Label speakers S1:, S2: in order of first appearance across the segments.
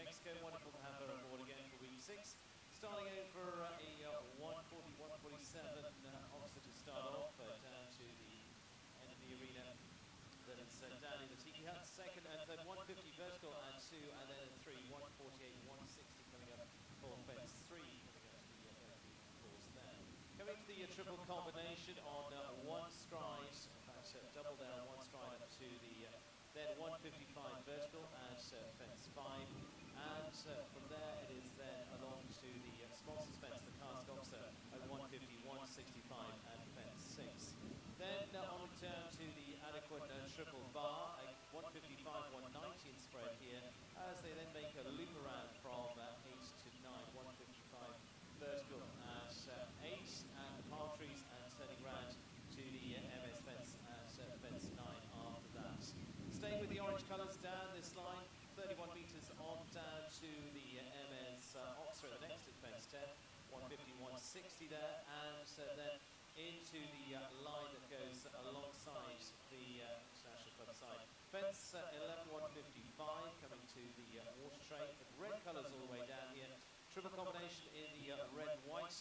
S1: Mexico. Wonderful to have her aboard again for week 6. Starting over a 140, 147 Oxford to start off, down to the end of the arena. Then it's down in the Tiki Hut, second and third, 150 vertical and 2, and then at 3, 148, 160 coming up for fence 3, coming up to the Berkeley course there. Coming to the triple combination on one stride, in fact double down one stride up to the then 155 vertical at fence 5, and from there it is then along to the sponsors fence, the KASK CSI3 at 150, 165 at fence 6. Then on down to the adequate triple bar, 155, 190 in spread here, as they then make a loop around from 8 to 9, 155 vertical at 8, and the palm trees, and turning round to the MS fence at fence 9 after that. Staying with the orange colours down this line, 31 metres on down to the MS Oxford, the next at fence 10, 150, 160 there, and then into the line that goes alongside the International Club side. Fence 11, 155 coming to the water tray. Red colours all the way down here. Triple combination in the red and white.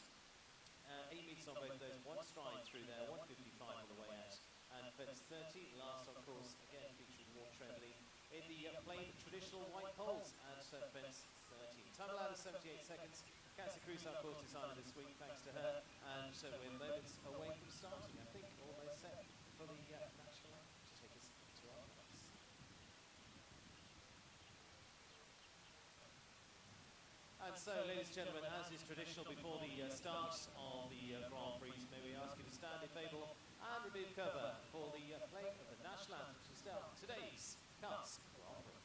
S1: 8 metres on both of those, one stride through there, 155 on the way out. And fence 30, last on course, again featuring water tray underneath, in the plain traditional white poles at fence 13. Time allowed is 78 seconds. KASK Cruise, of course, decided this week, thanks to her, and we're moments away from starting. I think almost set for the national anthem to take us into our place. And so, ladies and gentlemen, as is traditional before the start of the Grand Prix, may we ask you to stand if able and remove cover for the playing of the national anthem to start today's KASK Grand Prix.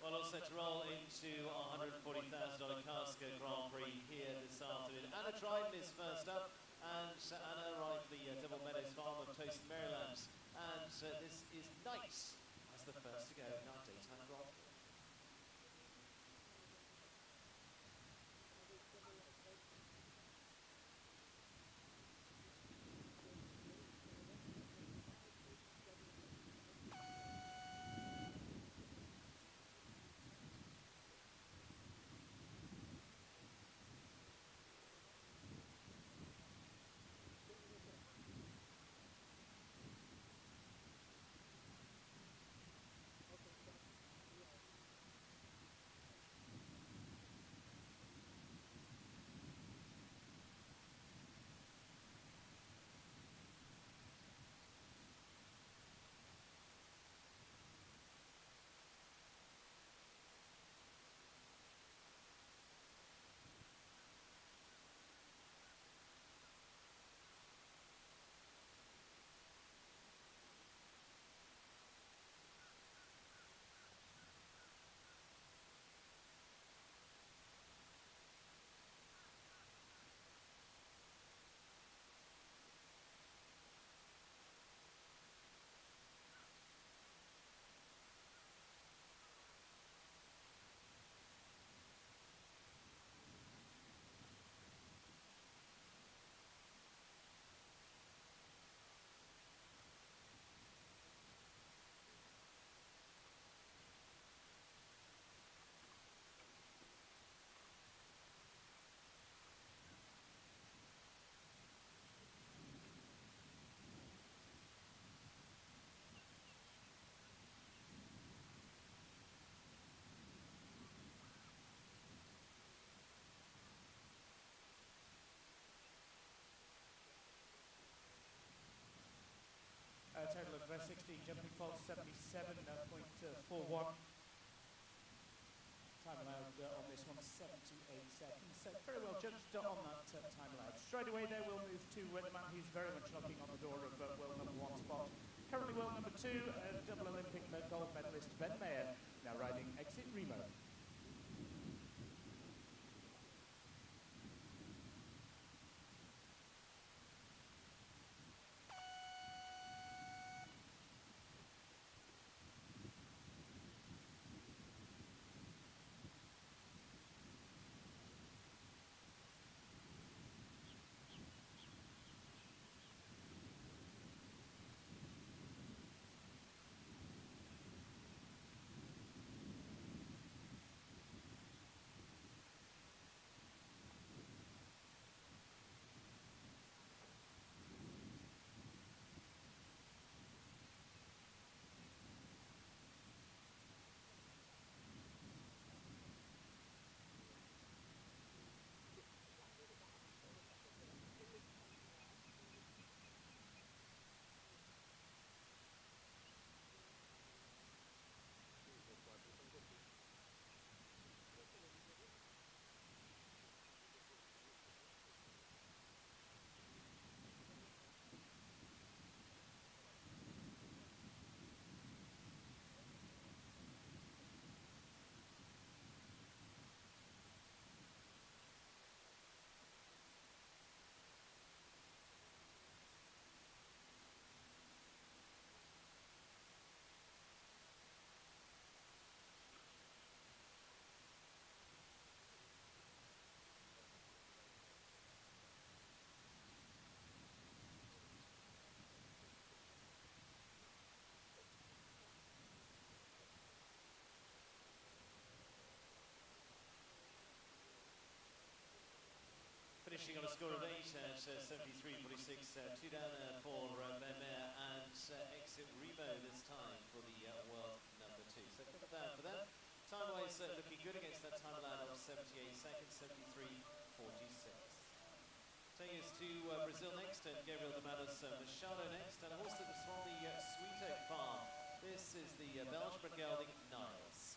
S1: Well, all set to roll into our $140,000 KASK Grand Prix here this afternoon. Anna Dryden is first up, and Anna arrived the Double Meadows Farm of Toast, Maryland. And this is Night as the first to go in our daytime Grand Prix.
S2: best 16, jumping fault 77.41. Time allowed on this one, 78 seconds. So very well judged on that time allowed. Straight away there, we'll move to the man who's very much knocking on the door of world number 1 spot. Currently world number 2, double Olympic gold medalist Ben Mayer, now riding Exit Remo.
S1: Finishing on a score of 8 at 73.46, 2 down for Ben Mayer and Exit Remo this time for the world number 2. So a couple down for them. Time-wise looking good against that time allowed of 78 seconds, 73.46. Taking us to Brazil next, and Gabriel de Matos Machado next, and a horse that was from the Sweet Oak Farm. This is the Belge Gelding Niles.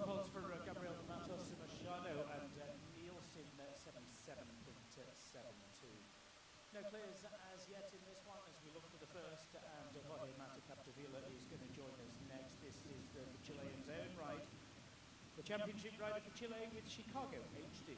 S2: Votes for Gabriel de Matos Machado and Nielsen 77.72. No clears as yet in this one as we look for the first, and Jorge Mata Capdevila is going to join us next. This is the Chilean's own ride, the championship rider for Chile with Chicago HD.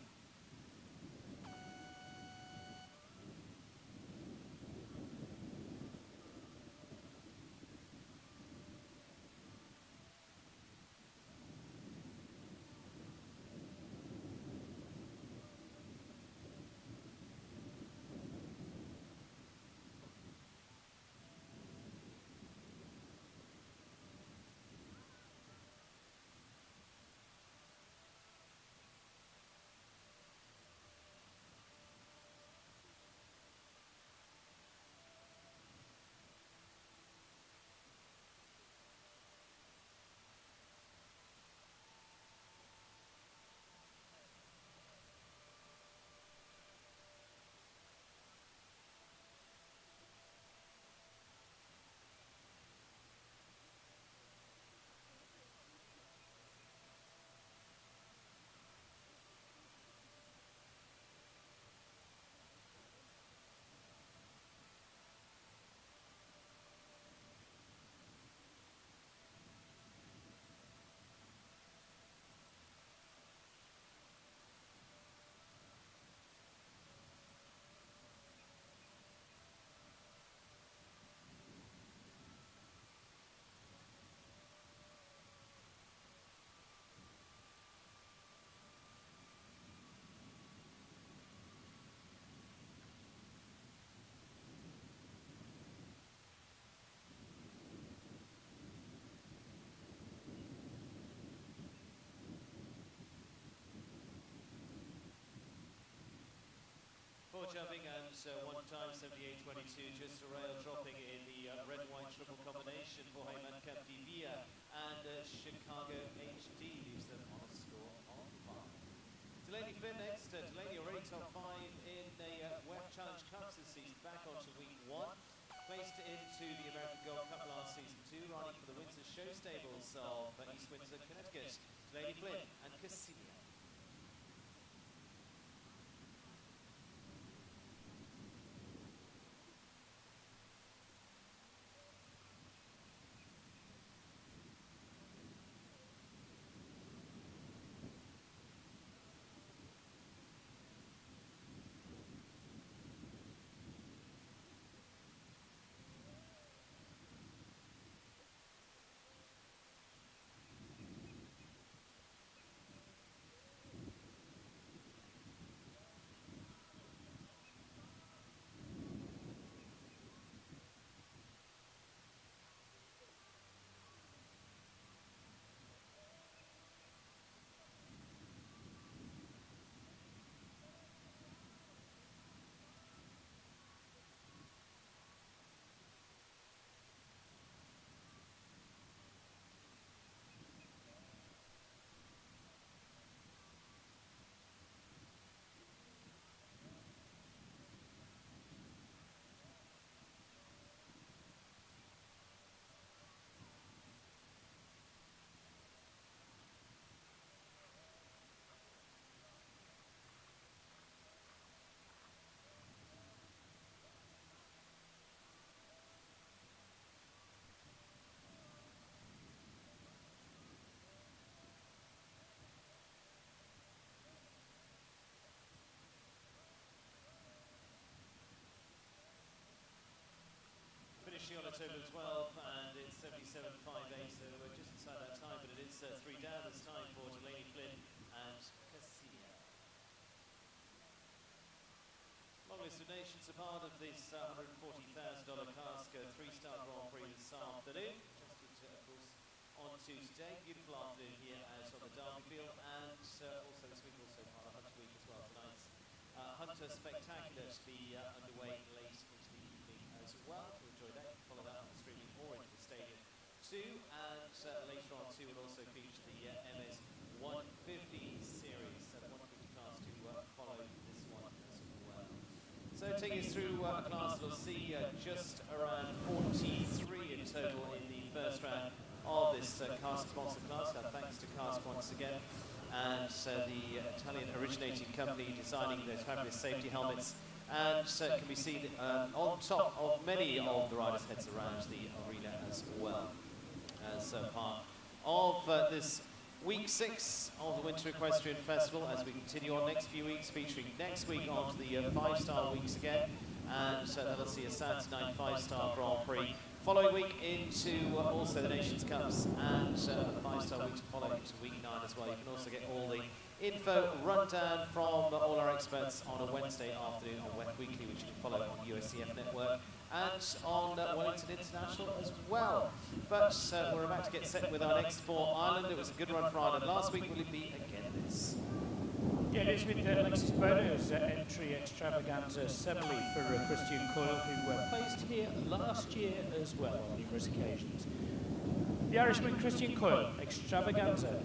S1: 4 jumping and 1 time 78.22, just a rail dropping in the red and white triple combination for Heyman Capdevia and Chicago HD leaves them on a score of 5. Delaney Flynn next. Delaney already top 5 in the WEF Challenge Cup this season, back onto week 1. Placed into the American Gold Cup last season 2, riding for the Windsor Show Stables of East Windsor, Connecticut. Delaney Flynn and Cassilia. Finishing on a total of 12, and it's 77.58, so we're just inside that time, but it is 3 down this time for Delaney Flynn and Cassilia. Long list of nations are part of this $140,000 KASK 3-star Grand Prix this afternoon. Just of course, on to today. Beautiful afternoon here out on the Derby field, and also this week, also part of Hunter Week as well. Tonight's Hunter Spectacular to be underway late into the evening as well. To enjoy that, you can follow that on the streaming or into the stadium too. And later on too, we'll also feature the MS 150 series, the 150 class to follow this one as well. So taking us through a class, we'll see just around 43 in total in the first round of this KASK sponsored class. Thanks to KASK once again, and the Italian originating company designing those fabulous safety helmets, and can be seen on top of many of the riders' heads around the arena as well, as part of this week 6 of the Winter Equestrian Festival, as we continue on next few weeks, featuring next week onto the 5-star weeks again, and that'll see a Saturday night 5-star Grand Prix. Following week into also the Nations Cups, and the 5-star week to follow into week 9 as well. You can also get all the info rundown from all our experts on a Wednesday afternoon on WEF Weekly, which you can follow on USCF Network and on Wellington International as well. But we're about to get set with our next for Ireland. It was a good run for Ireland last week. Will it be again this?
S2: Yeah, it is with Alexis Bono's entry extravaganza semi for Christian Coyle, who placed here last year as well on numerous occasions. The Irishman Christian Coyle, extravaganza.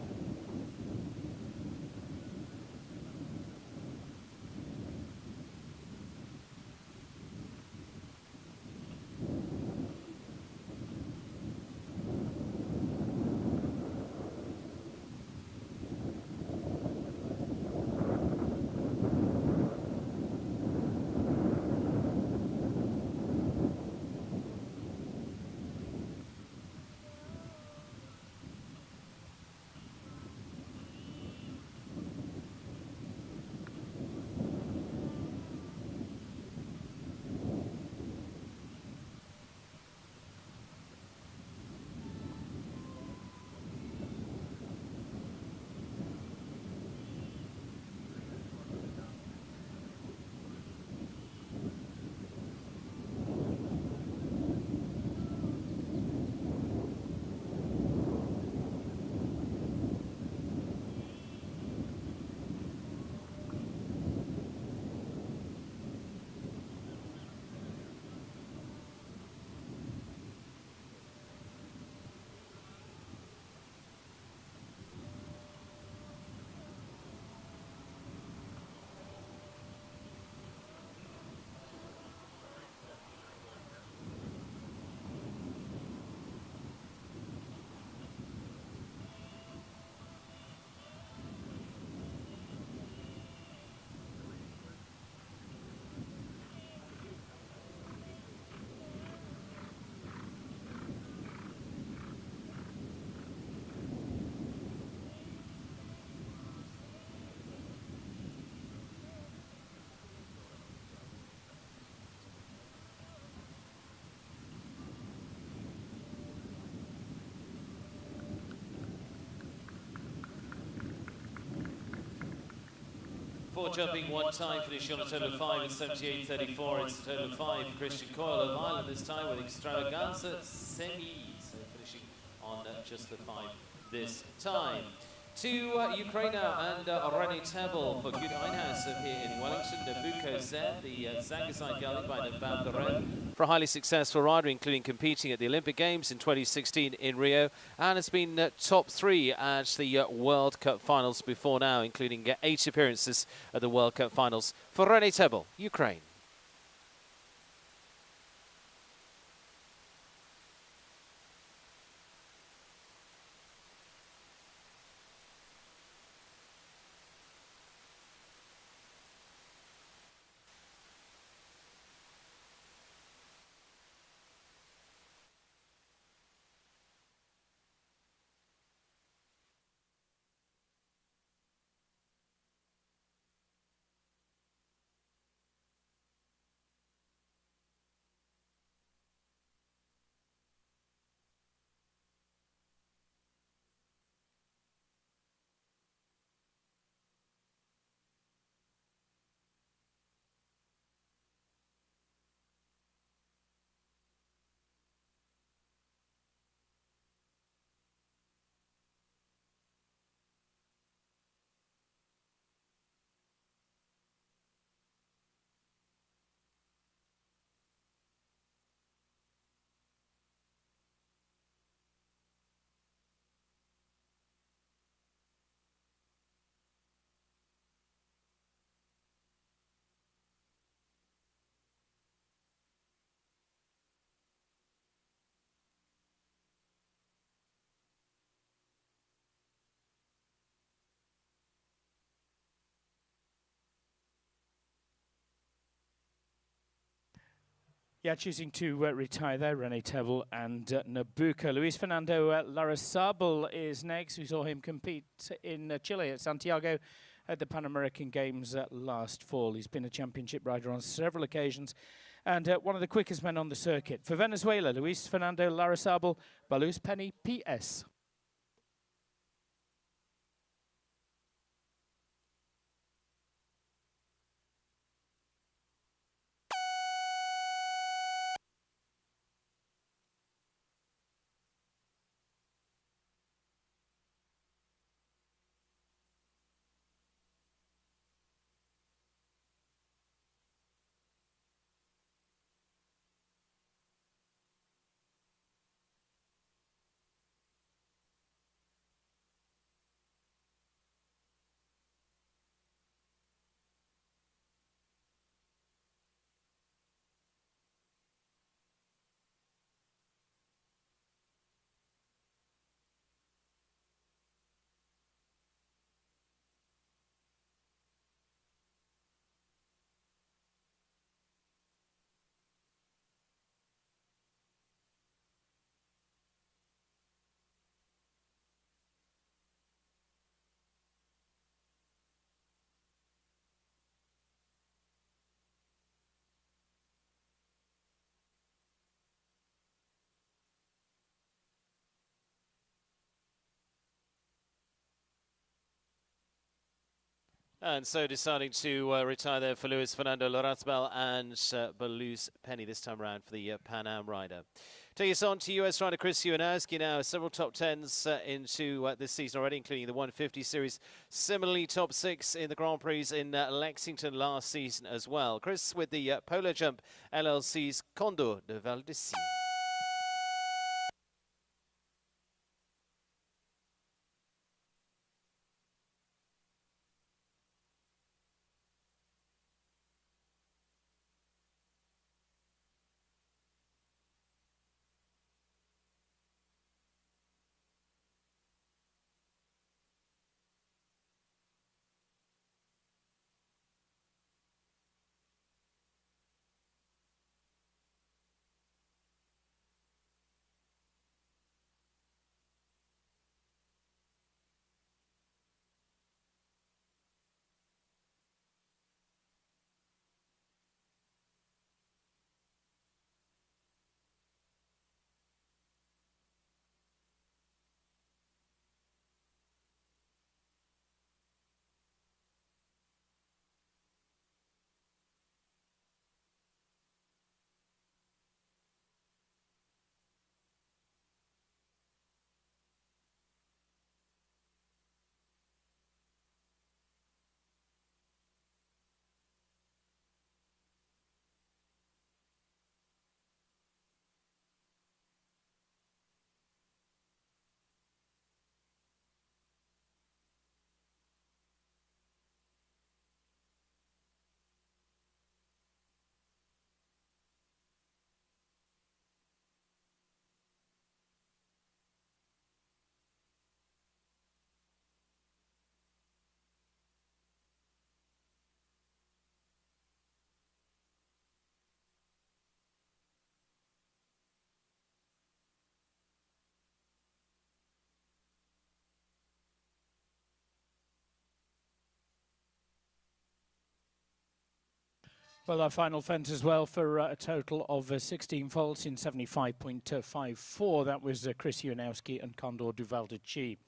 S1: Four jumping one time, finishing on a total of 5 at 78.34. It's a total of 5 for Christian Coyle of Ireland this time with Extravaganza Semi. So finishing on just the 5 this time. To Ukraine now, and René Tebel for Good Einhaus here in Wellington. Nabucco Zed, the Zangazai Gali by Nabab Garev, for a highly successful rider, including competing at the Olympic Games in 2016 in Rio, and has been top 3 at the World Cup finals before now, including 8 appearances at the World Cup finals for René Tebel, Ukraine.
S2: Yeah, choosing to retire there, René Tebel and Nabucco. Luis Fernando Larrazabal is next. We saw him compete in Chile at Santiago at the Pan American Games last fall. He's been a championship rider on several occasions and one of the quickest men on the circuit. For Venezuela, Luis Fernando Larrazabal, Baluz Penny, PS.
S1: And so deciding to retire there for Luis Fernando Larrazabal and Baluz Penny this time around for the Pan Am rider. Take us on to US rider Chris Ulanowski now. Several top 10s into this season already, including the 150 series. Similarly, top 6 in the Grand Prix in Lexington last season as well. Chris with the Polar Jump LLC's Condor de Valdesi.
S2: Well, our final fence as well for a total of 16 faults in 75.54. That was Chris Ujanowski and Condor Duvaldici.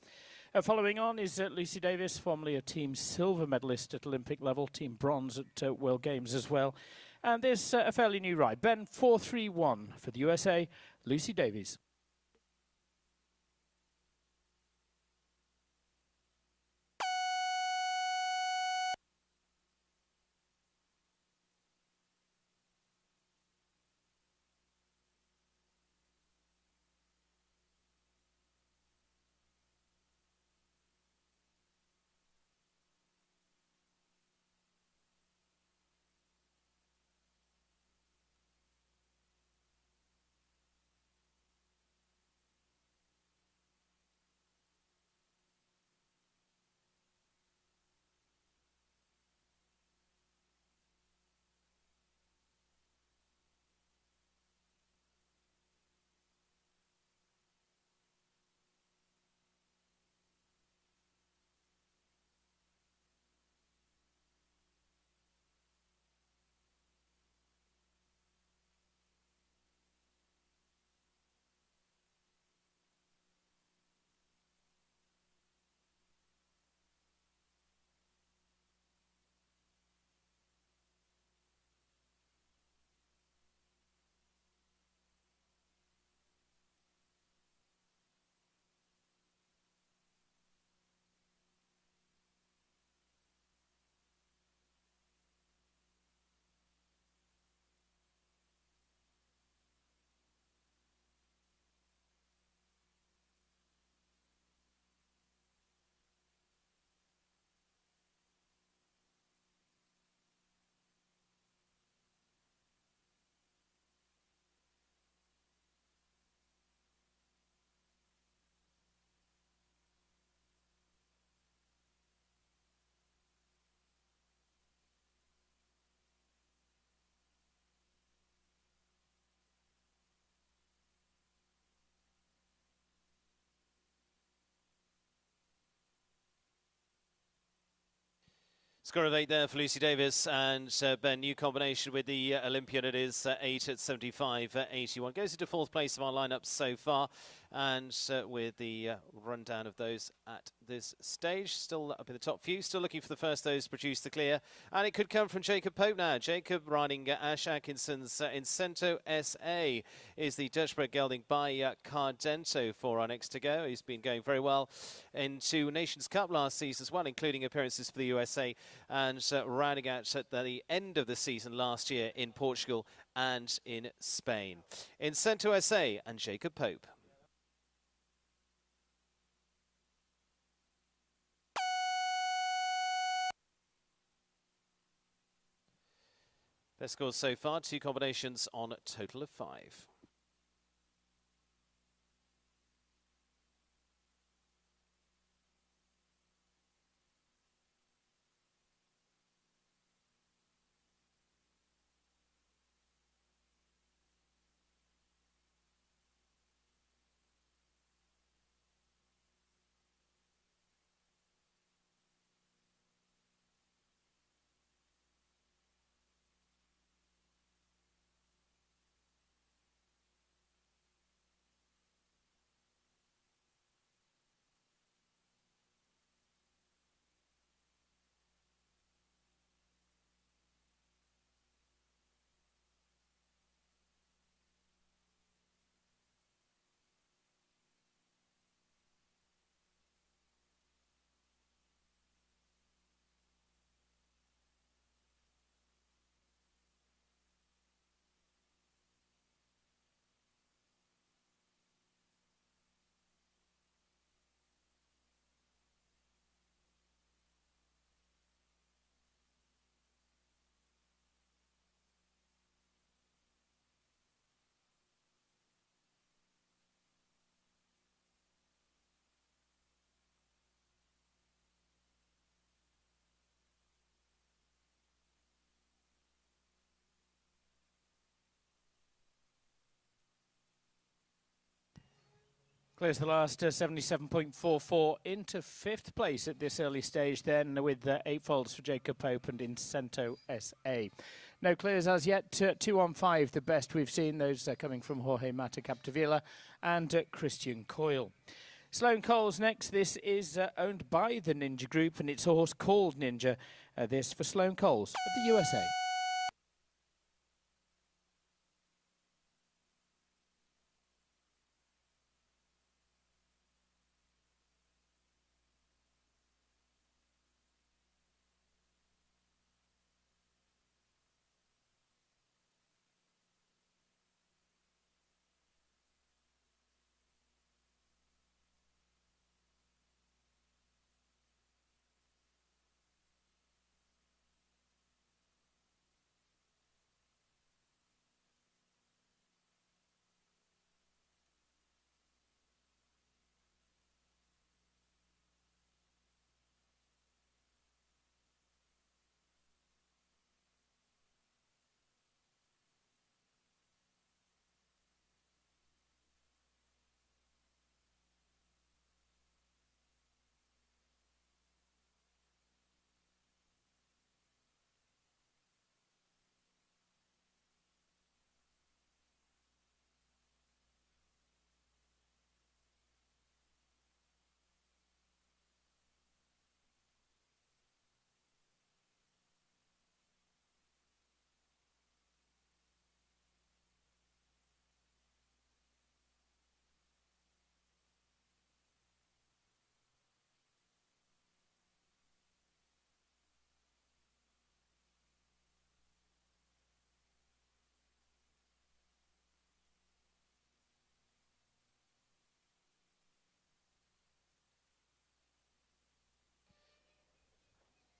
S2: Following on is Lucy Davis, formerly a team silver medalist at Olympic level, team bronze at World Games as well. And this a fairly new ride. Ben 4-3-1 for the USA, Lucy Davies.
S1: Score of 8 there for Lucy Davis, and Ben, new combination with the Olympian. It is 8 at 75.81. Goes into fourth place of our lineup so far, and with the rundown of those at this stage, still up in the top few, still looking for the first those to produce the clear, and it could come from Jacob Pope now. Jacob riding Ash Atkinson's Incento SA is the Dutch-bred gelding by Cardento for our next to go. He's been going very well into Nations Cup last season as well, including appearances for the USA, and rounding out at the end of the season last year in Portugal and in Spain. Incento SA and Jacob Pope. Best scores so far, 2 combinations on a total of 5.
S2: Clears the last 77.44 into 5th place at this early stage then, with 8 faults for Jacob Pope and Incento SA. No clears as yet. 2 on 5, the best we've seen. Those coming from Jorge Mata Capdevila and Christian Coyle. Sloane Coles next. This is owned by the Ninja Group, and it's a horse called Ninja. This for Sloane Coles of the USA.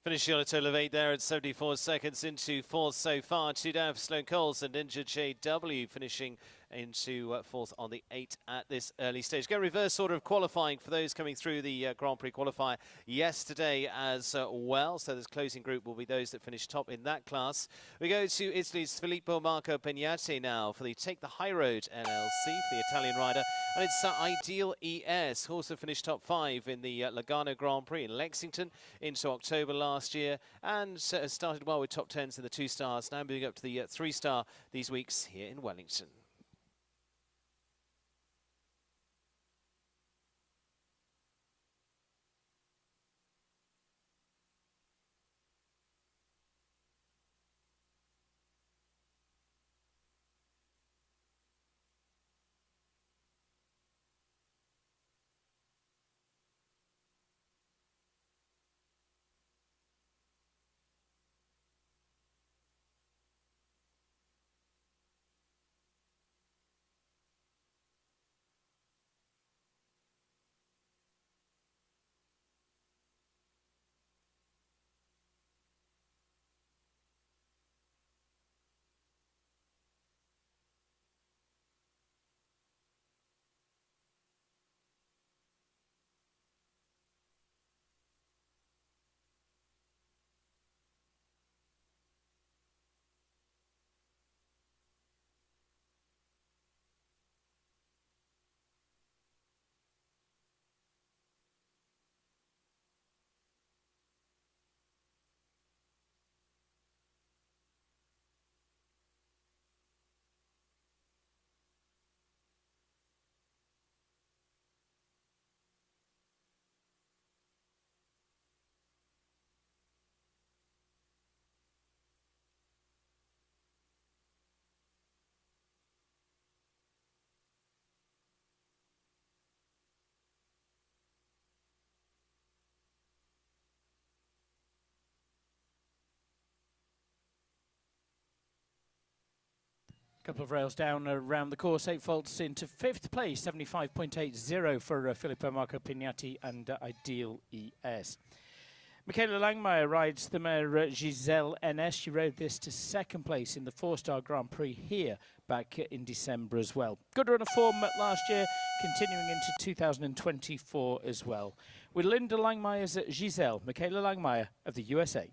S1: Finishing on a total of 8 there at 74 seconds into 4th so far. 2 down for Sloane Coles and Ninja JW finishing into 4th on the 8 at this early stage. Go reverse order of qualifying for those coming through the Grand Prix qualifier yesterday as well. So this closing group will be those that finish top in that class. We go to Italy's Filippo Marco Pignati now for the Take the High Road LLC for the Italian rider. And it's Ideal ES, also finished top 5 in the Lugano Grand Prix in Lexington into October last year, and started well with top 10s in the 2 stars. Now moving up to the 3 star these weeks here in Wellington.
S2: Couple of rails down around the course, 8 faults into 5th place, 75.80 for Filippo Marco Pignati and Ideal ES. Michaela Langmeier rides the mare Giselle NS. She rode this to 2nd place in the 4-star Grand Prix here back in December as well. Good run of form last year, continuing into 2024 as well. With Linda Langmeier's Giselle, Michaela Langmeier of the USA.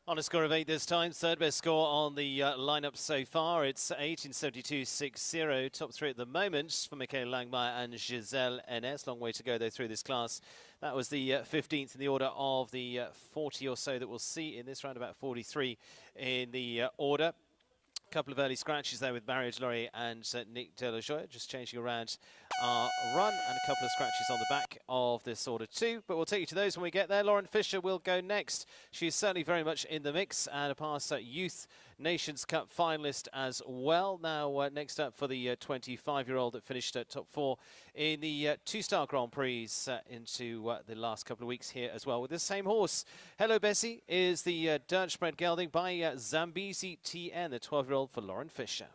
S1: On a score of 8 this time, third best score on the lineup so far. It's 1872.60. Top three at the moment for Michaela Langmeier and Giselle Enes. Long way to go though through this class. That was the 15th in the order of the 40 or so that we'll see in this round, about 43 in the order. Couple of early scratches there with Mario Delory and Nick De La Joya, just changing around our run, and a couple of scratches on the back of this order too. But we'll take you to those when we get there. Lauren Fisher will go next. She's certainly very much in the mix and a past Youth Nations Cup finalist as well. Now next up for the 25-year-old that finished at top 4 in the two-star Grand Prix into the last couple of weeks here as well with the same horse. Hello Bessie is the Dutch bred gelding by Zambezi TN, the 12-year-old for Lauren Fisher.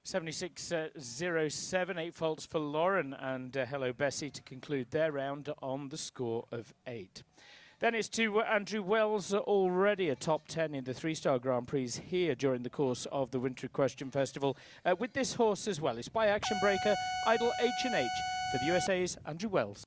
S2: .76.07, 8 faults for Lauren and Hello Bessie to conclude their round on the score of 8. Then it's to Andrew Wells, already a top 10 in the three-star Grand Prix here during the course of the Winter Equestrian Festival. With this horse as well, it's by Action Breaker, Idol H&H for the USA's Andrew Wells.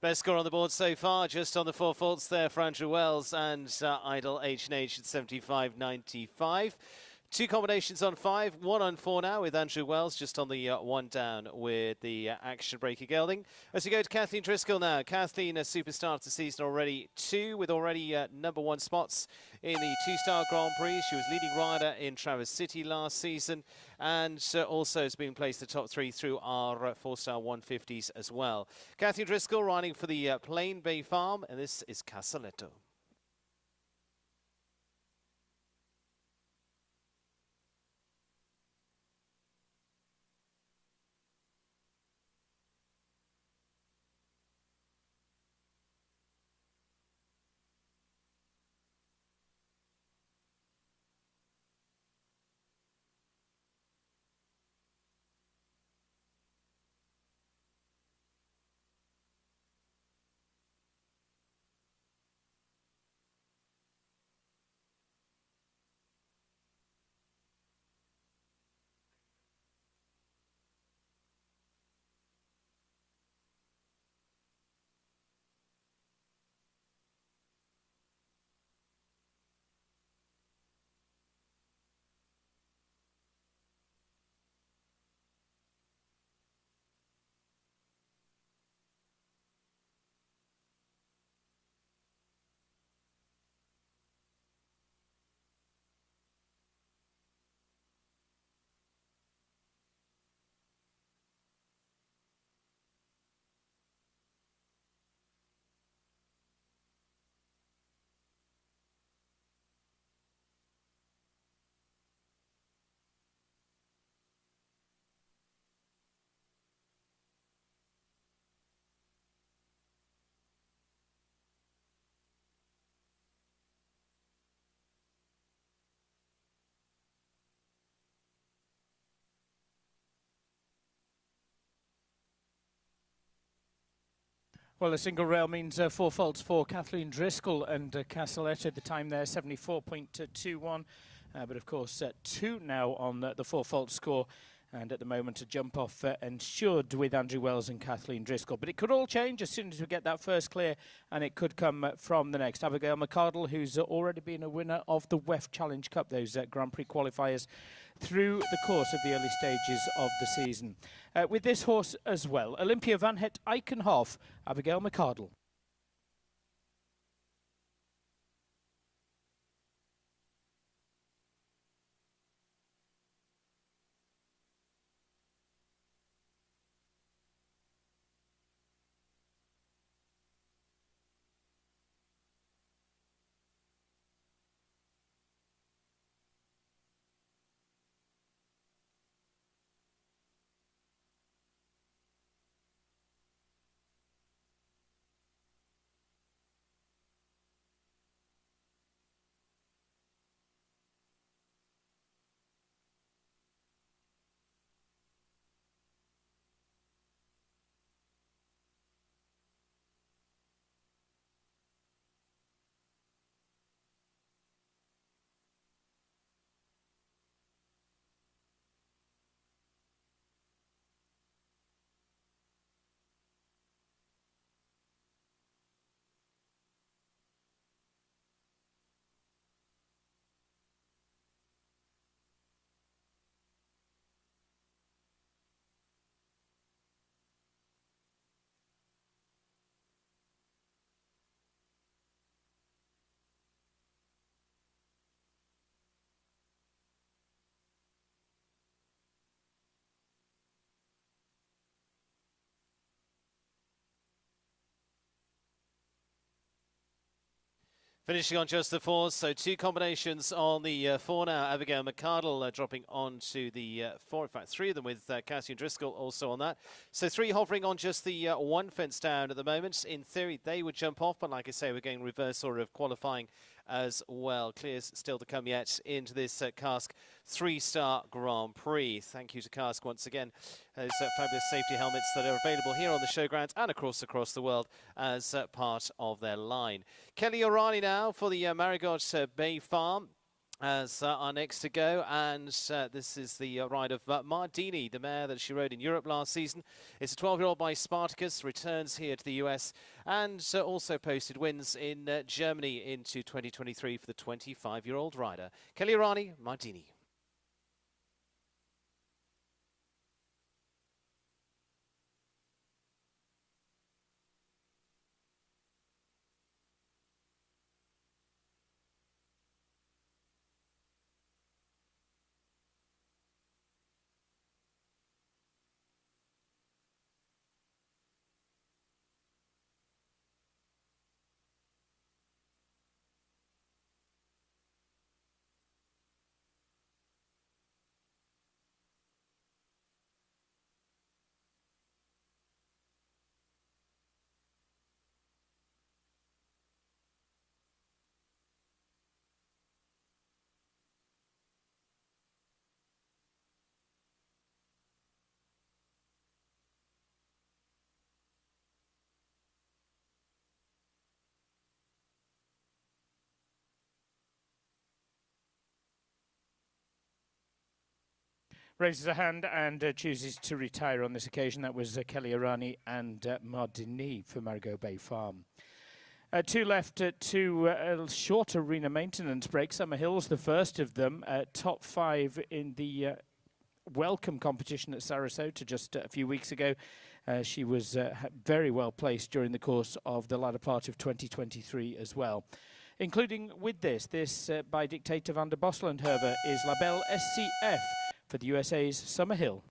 S1: Best score on the board so far, just on the 4 faults there for Andrew Wells and Idol H&H at 75.95. 2 combinations on 5, 1 on 4 now with Andrew Wells, just on the 1 down with the Action Breaker gelding. As we go to Kathleen Driscoll now. Kathleen, a superstar of the season already, 2 with already #1 spots in the two-star Grand Prix. She was leading rider in Traverse City last season and also has been placed the top 3 through our 4-star 150s as well. Kathleen Driscoll riding for the Plain Bay Farm, and this is Casaletto.
S2: Well, a single rail means 4 faults for Kathleen Driscoll and Castelletto. The time there, 74.21. But of course, 2 now on the 4 fault score. And at the moment, a jump off ensured with Andrew Wells and Kathleen Driscoll. But it could all change as soon as we get that first clear, and it could come from the next. Abigail McArdle, who's already been a winner of the WEF Challenge Cup, those Grand Prix qualifiers, through the course of the early stages of the season. With this horse as well, Olympia van het Eikenhoff, Abigail McArdle.
S1: Finishing on just the 4s, so 2 combinations on the 4 now. Abigail McArdle dropping on to the 4, in fact 3 of them with Cassie Driscoll also on that. So 3 hovering on just the 1 fence down at the moment. In theory they would jump off, but like I say, we're going reverse order of qualifying as well. Clears still to come yet into this KASK 3-star Grand Prix. Thank you to KASK once again. Those fabulous safety helmets that are available here on the showgrounds and across the world as part of their line. Kelly O'Reilly now for the Marigot Bay Farm as our next to go, and this is the ride of Mardini, the mare that she rode in Europe last season. It's a 12-year-old by Spartacus, returns here to the US, and also posted wins in Germany into 2023 for the 25-year-old rider. Kelly O'Reilly, Mardini.
S2: Raises a hand and chooses to retire on this occasion. That was Kelly O'Reilly and Mardini for Marigot Bay Farm. 2 left, 2 short arena maintenance breaks. Summer Hill's the first of them. Top 5 in the welcome competition at Sarasota just a few weeks ago. She was very well placed during the course of the latter part of 2023 as well. Including with this by dictator van der Boslandherve is La Belle SCF for the USA's Summer Hill.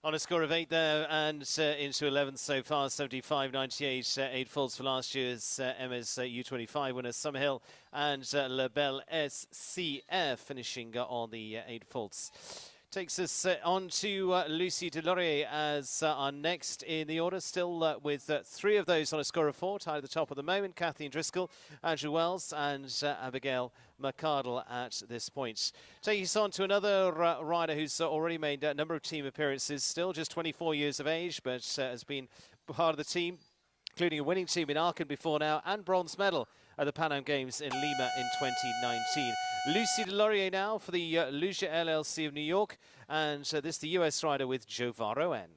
S1: On a score of 8 there, and into 11th so far, 75.98, 8 faults for last year's MS U25 winner Summerhill, and La Belle SCF finishing on the 8 faults. Takes us on to Lucie Delaurier as our next in the order, still with 3 of those on a score of 4, tied at the top at the moment. Kathleen Driscoll, Andrew Wells and Abigail McArdle at this point. Taking us on to another rider who's already made a number of team appearances, still just 24 years of age, but has been part of the team, including a winning team in Aachen before now, and bronze medal at the Pan Am Games in Lima in 2019. Lucie Delaurier now for the Lucia LLC of New York, and this the US rider with Jovaro N.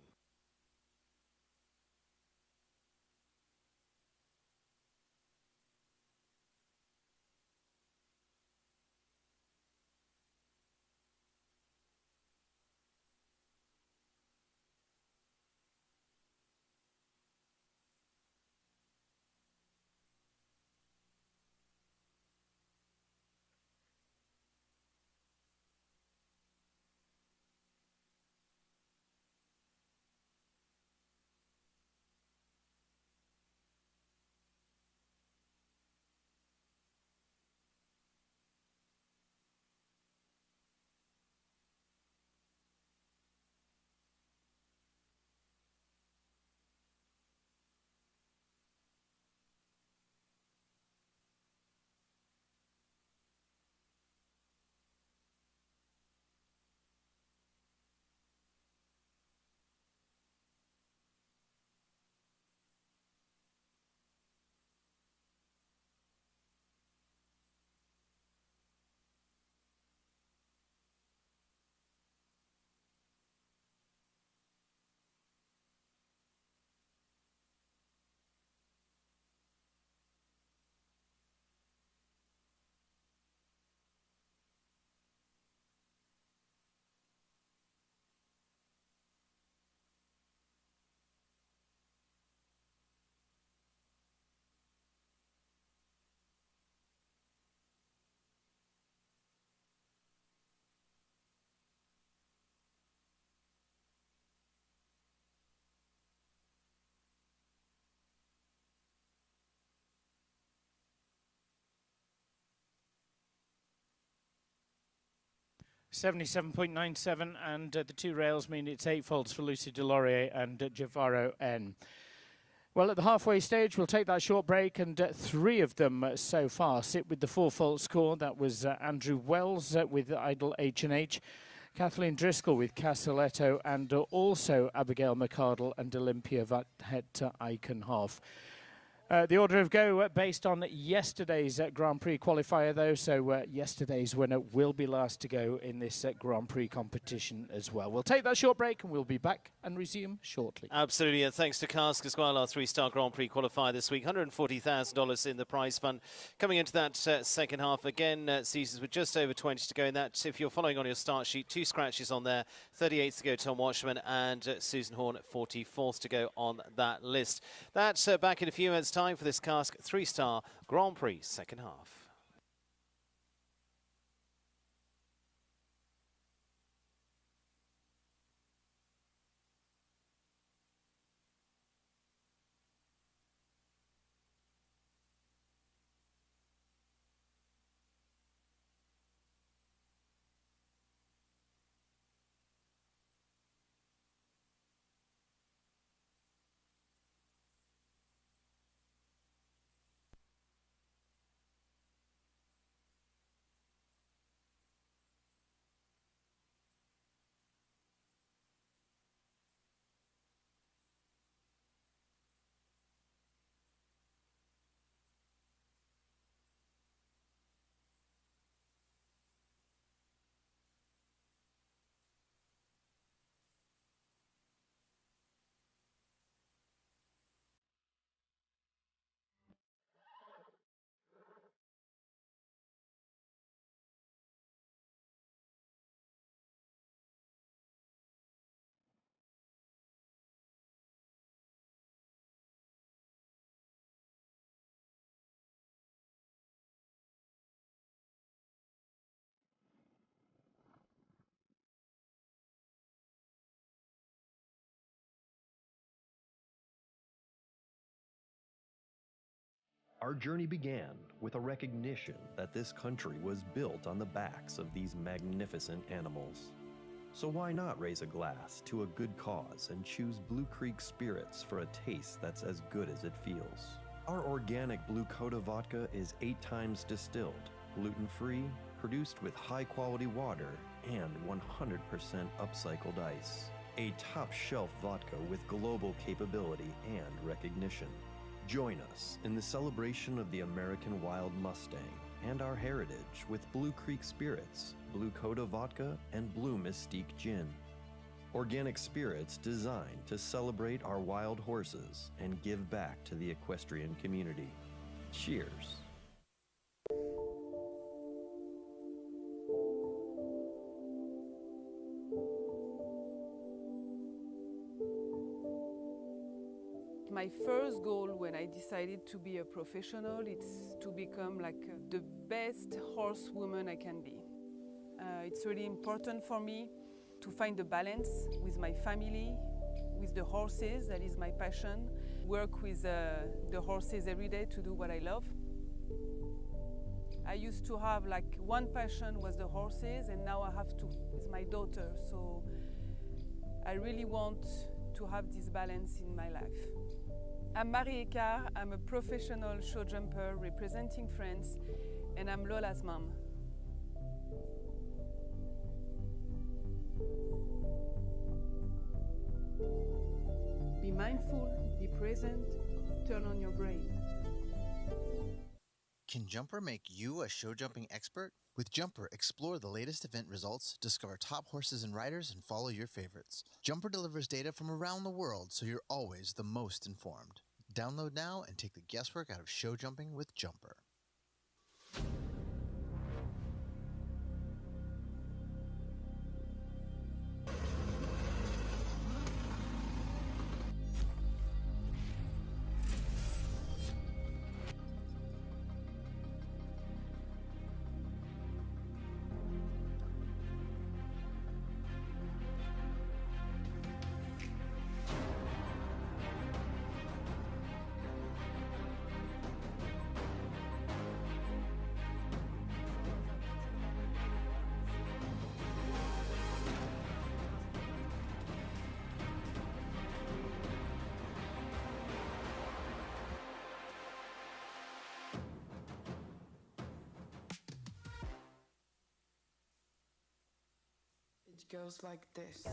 S2: .97, and the 2 rails mean it's 8 faults for Lucie Delaurier and Jovaro N. Well, at the halfway stage, we'll take that short break, and 3 of them so far sit with the 4-fault score. That was Andrew Wells with Idle H&H, Kathleen Driscoll with Castelletto, and also Abigail McArdle and Olympia Het Eichenhoff. The order of go based on yesterday's Grand Prix qualifier, though, so yesterday's winner will be last to go in this Grand Prix competition as well. We'll take that short break and we'll be back and resume shortly.
S1: Absolutely, and thanks to KASK as well, our 3-star Grand Prix qualifier this week. $140,000 in the prize fund. Coming into that second half, again, seasons with just over 20 to go in that. If you're following on your start sheet, 2 scratches on there. 38th to go, Tom Watchman, and Susan Horn at 44th to go on that list. That's back in a few minutes' time for this KASK 3-star Grand Prix second half.
S3: Our journey began with a recognition that this country was built on the backs of these magnificent animals. So why not raise a glass to a good cause and choose Blue Creek Spirits for a taste that's as good as it feels? Our organic Blue Coda vodka is 8 times distilled, gluten-free, produced with high-quality water, and 100% upcycled ice. A top-shelf vodka with global capability and recognition. Join us in the celebration of the American Wild Mustang and our heritage with Blue Creek Spirits, Blue Coda Vodka, and Blue Mystique Gin. Organic spirits designed to celebrate our wild horses and give back to the equestrian community. Cheers.
S4: My first goal when I decided to be a professional is to become like the best horsewoman I can be. It's really important for me to find a balance with my family, with the horses, that is my passion. Work with the horses every day to do what I love. I used to have like one passion was the horses, and now I have two with my daughter. So I really want to have this balance in my life. I'm Marie Ecart, I'm a professional show jumper representing France, and I'm Lola's mom. Be mindful, be present, turn on your brain.
S5: Can Jumper make you a show jumping expert? With Jumper, explore the latest event results, discover top horses and riders, and follow your favorites. Jumper delivers data from around the world, so you're always the most informed. Download now and take the guesswork out of show jumping with Jumper.
S6: It goes like this.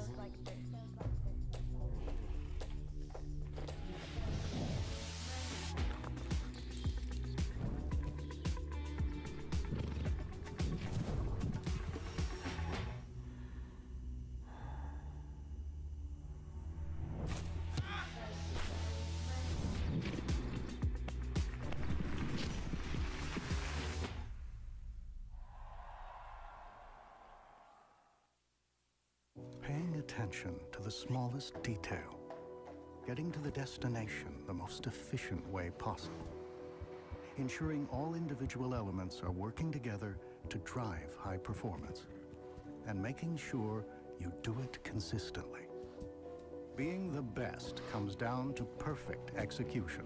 S7: Paying attention to the smallest detail, getting to the destination the most efficient way possible, ensuring all individual elements are working together to drive high performance, and making sure you do it consistently. Being the best comes down to perfect execution.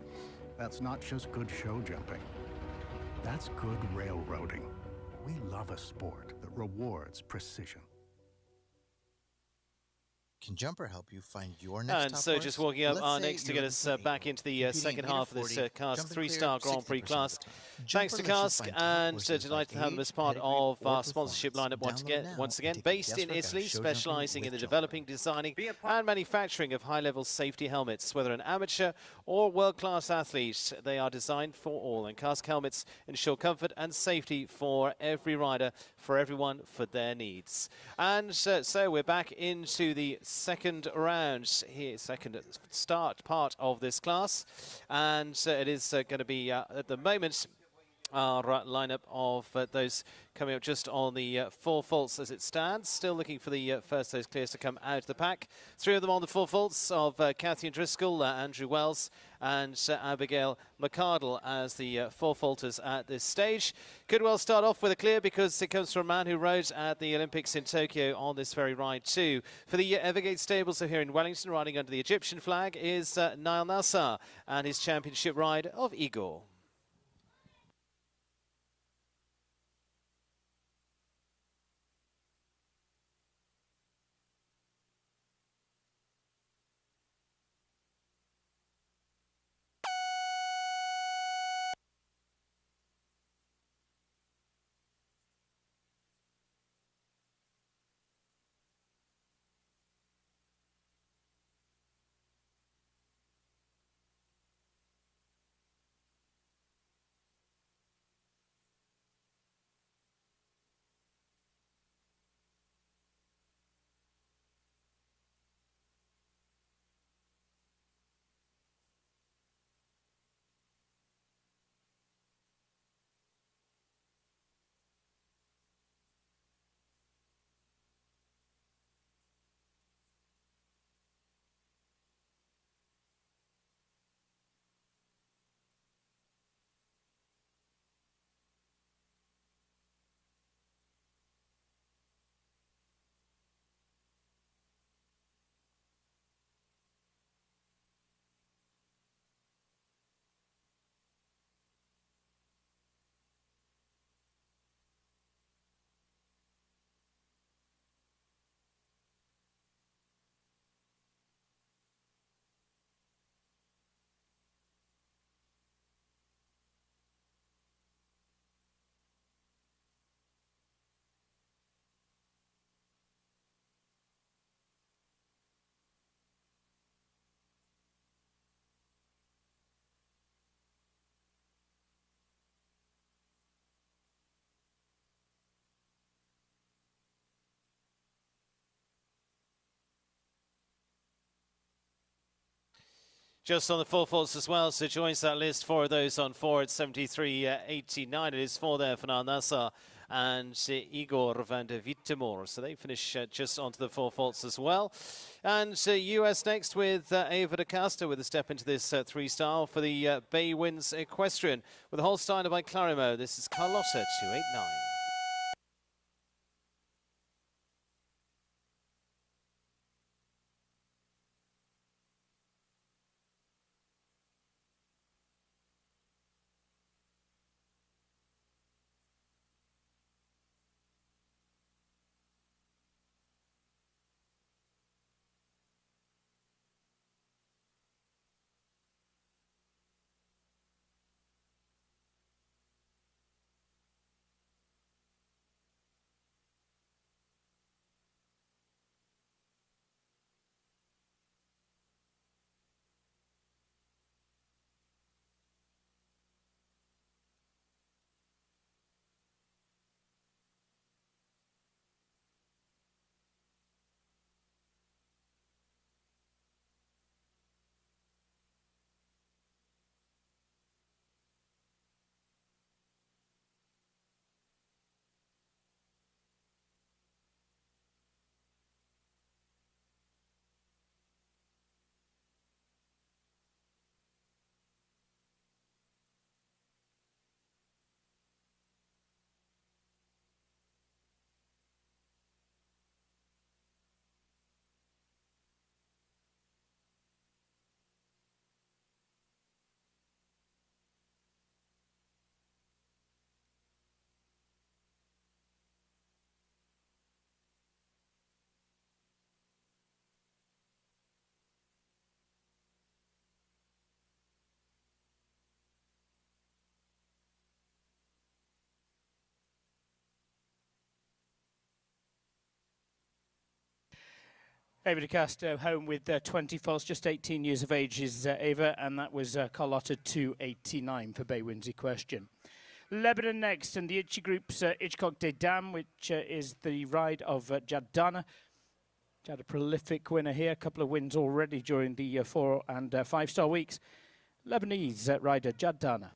S7: That's not just good show jumping. That's good railroading. We love a sport that rewards precision.
S5: Can Jumper help you find your next
S1: And
S5: top
S1: so
S5: horse?
S1: just walking up
S5: Let's
S1: our
S5: say
S1: next to
S5: you're
S1: get us
S5: looking for
S1: back
S5: April,
S1: into the
S5: competing
S1: second
S5: in
S1: half of this
S5: 40,
S1: KASK
S5: jumping
S1: 3-star
S5: clear
S1: Grand Prix
S5: 60%
S1: class.
S5: of the time.
S1: Thanks to
S5: Jumper lets
S1: KASK,
S5: you find top
S1: and
S5: horses
S1: delighted
S5: like
S1: to have them
S5: age,
S1: as part
S5: pedigree,
S1: of
S5: or
S1: our sponsorship lineup
S5: performance. Download now
S1: once
S5: and
S1: again.
S5: take the
S1: Based in
S5: guesswork out of
S1: Italy,
S5: show jumping
S1: specialising in the
S5: with
S1: developing, designing and manufacturing of high-level safety helmets. Whether an amateur or world-class athlete, they are designed for all. And KASK helmets ensure comfort and safety for every rider, for everyone, for their needs. And so we're back into the second round here, second start part of this class, and it is going to be at the moment our lineup of those coming up just on the 4 faults as it stands. Still looking for the first those clears to come out of the pack. 3 of them on the 4 faults of Catherine Driscoll, Andrew Wells and Abigail McCardle as the 4 faulters at this stage. Could well start off with a clear because it comes from a man who rode at the Olympics in Tokyo on this very ride too. For the Evergate Stables here in Wellington, riding under the Egyptian flag is Niall Nassar and his championship ride of Igor. Just on the four faults as well, so joins that list. Four of those on 4 at 73.89. It is 4 there for Al Nassar and Igor van der Wittemore. So they finish just onto the four faults as well. And US next with Ava da Costa with a step into this 3-star for the Bay Winds Equestrian with a Holsteiner by Clarimo. This is Carlotta 289.
S2: Ava da Costa home with 20 faults, just 18 years of age is Ava, and that was Carlotta 289 for Bay Winds Equestrian. Lebanon next, and the Itchy Group's Hitchcock des Dames, which is the ride of Jad Dana. Jad, a prolific winner here, a couple of wins already during the 4 and 5-star weeks. Lebanese rider Jad Dana.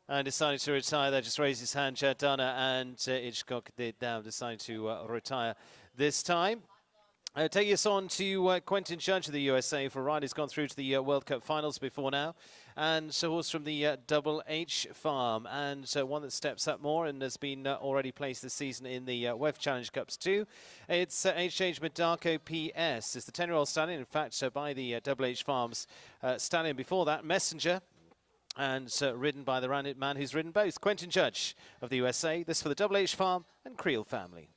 S1: And decided to retire there, just raised his hand, Jad Dana, and Hitchcock did now decide to retire this time. Take us on to Quentin Judge of the USA for a ride. He's gone through to the World Cup finals before now. And a horse from the Double H farm, and one that steps up more and has been already placed this season in the WEF Challenge Cups too. It's HH Medako PS. It's the 10-year-old stallion, in fact, by the Double H Farms stallion before that, Messenger. and ridden by the man who's ridden both, Quentin Judge of the USA. This for the Double H Farm and Creel family.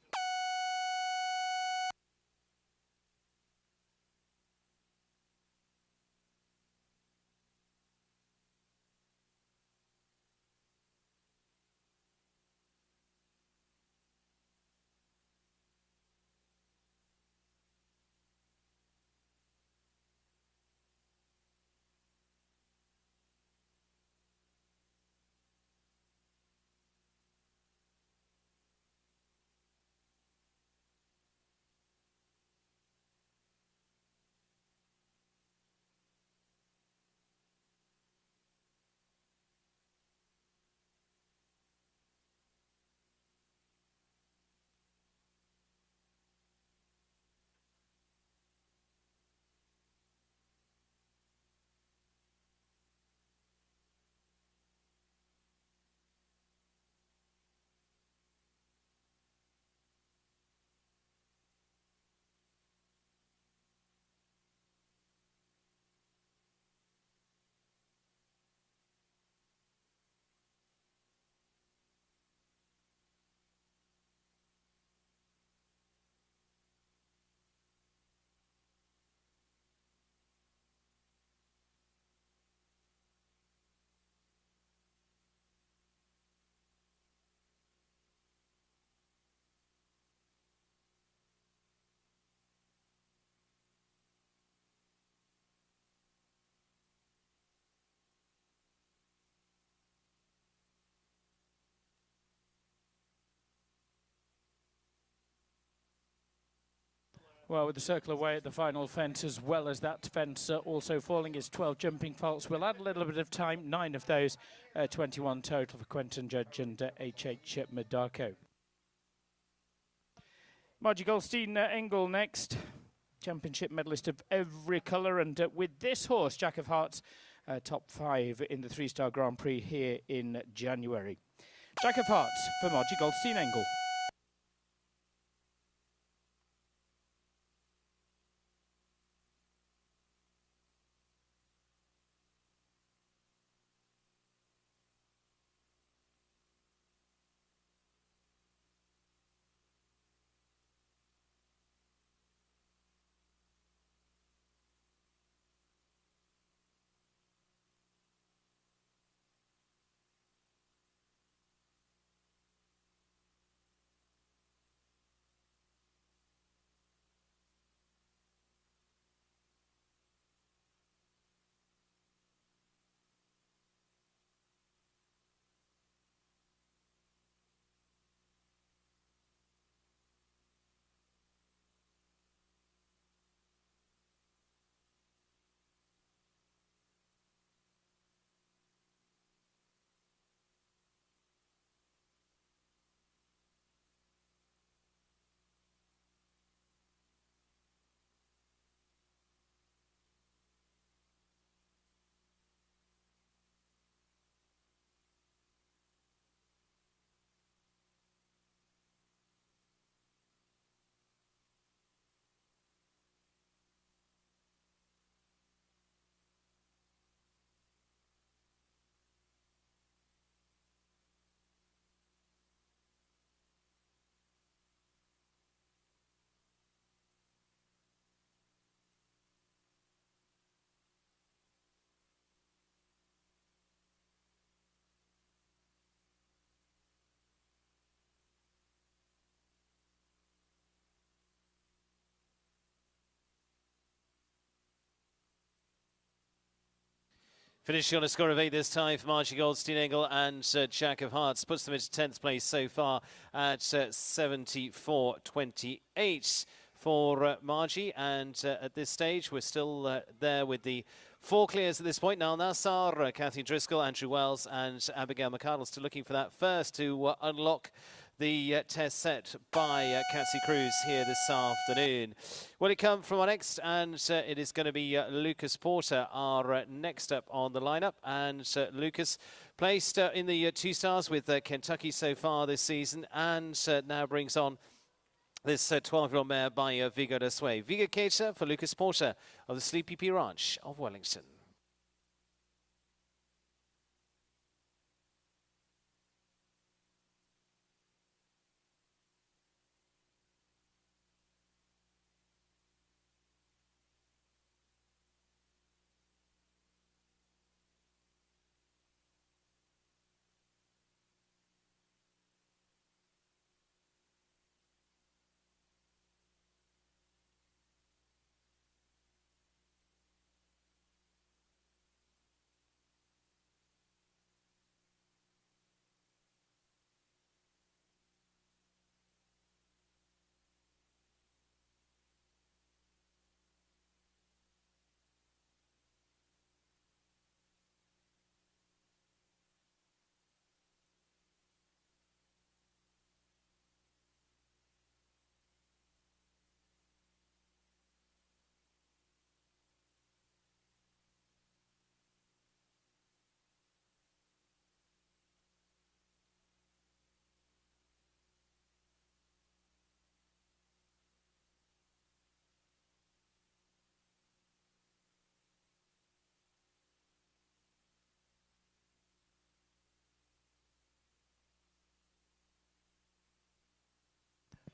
S2: Well, with the circle away at the final fence, as well as that fence also falling, is 12 jumping faults. We'll add a little bit of time, 9 of those, 21 total for Quentin Judge and H.H. Madako. Margie Goldstein Engel next. Championship medalist of every colour, and with this horse, Jack of Hearts, top 5 in the 3-star Grand Prix here in January. Jack of Hearts for Margie Goldstein Engel.
S1: Finishing on a score of 8 this time for Margie Goldstein Engel and Jack of Hearts, puts them into 10th place so far at 74.28 for Margie. And at this stage, we're still there with the 4 clears at this point. Now Nassar, Kathy Driscoll, Andrew Wells and Abigail McArdle still looking for that first to unlock the test set by Cassie Cruz here this afternoon. Will it come from our next? And it is going to be Lucas Porter, our next up on the lineup. And Lucas placed in the 2 stars with Kentucky so far this season, and now brings on this 12-year-old mare by Vigo de Sway. Vigo Keita for Lucas Porter of the Sleepy P Ranch of Wellington.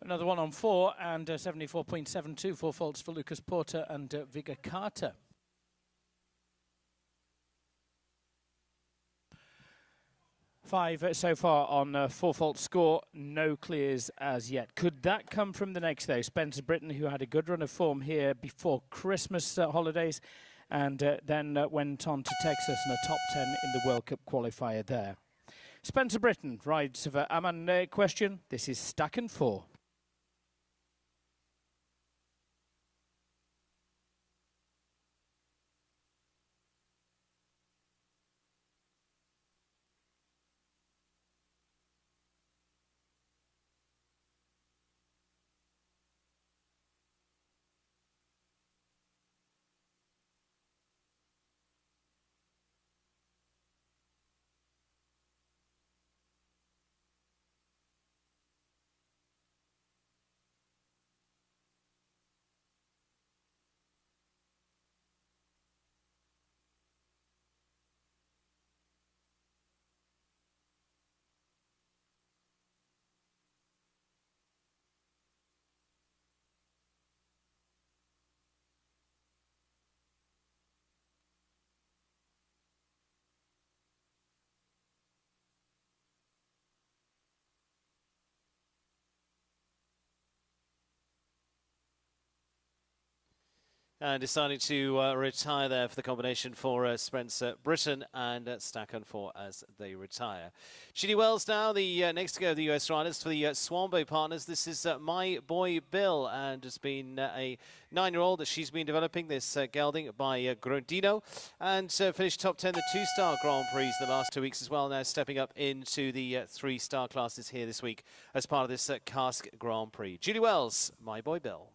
S2: Another one on 4 and 74.72, 4 faults for Lucas Porter and Vigga Carter. Five so far on 4 fault score, no clears as yet. Could that come from the next though? Spencer Britton, who had a good run of form here before Christmas holidays and then went on to Texas in a top 10 in the World Cup qualifier there. Spencer Britton rides for Aman question. This is Stack and 4.
S1: And deciding to retire there for the combination for Spencer Britton and Stack and 4 as they retire. Julie Wells now, the next to go of the US riders for the Swambo partners. This is My Boy Bill, and has been a 9-year-old that she's been developing, this gelding by Grondino, and finished top 10 the 2-star Grand Prix the last 2 weeks as well, now stepping up into the 3-star classes here this week as part of this KASK Grand Prix. Julie Wells, My Boy Bill.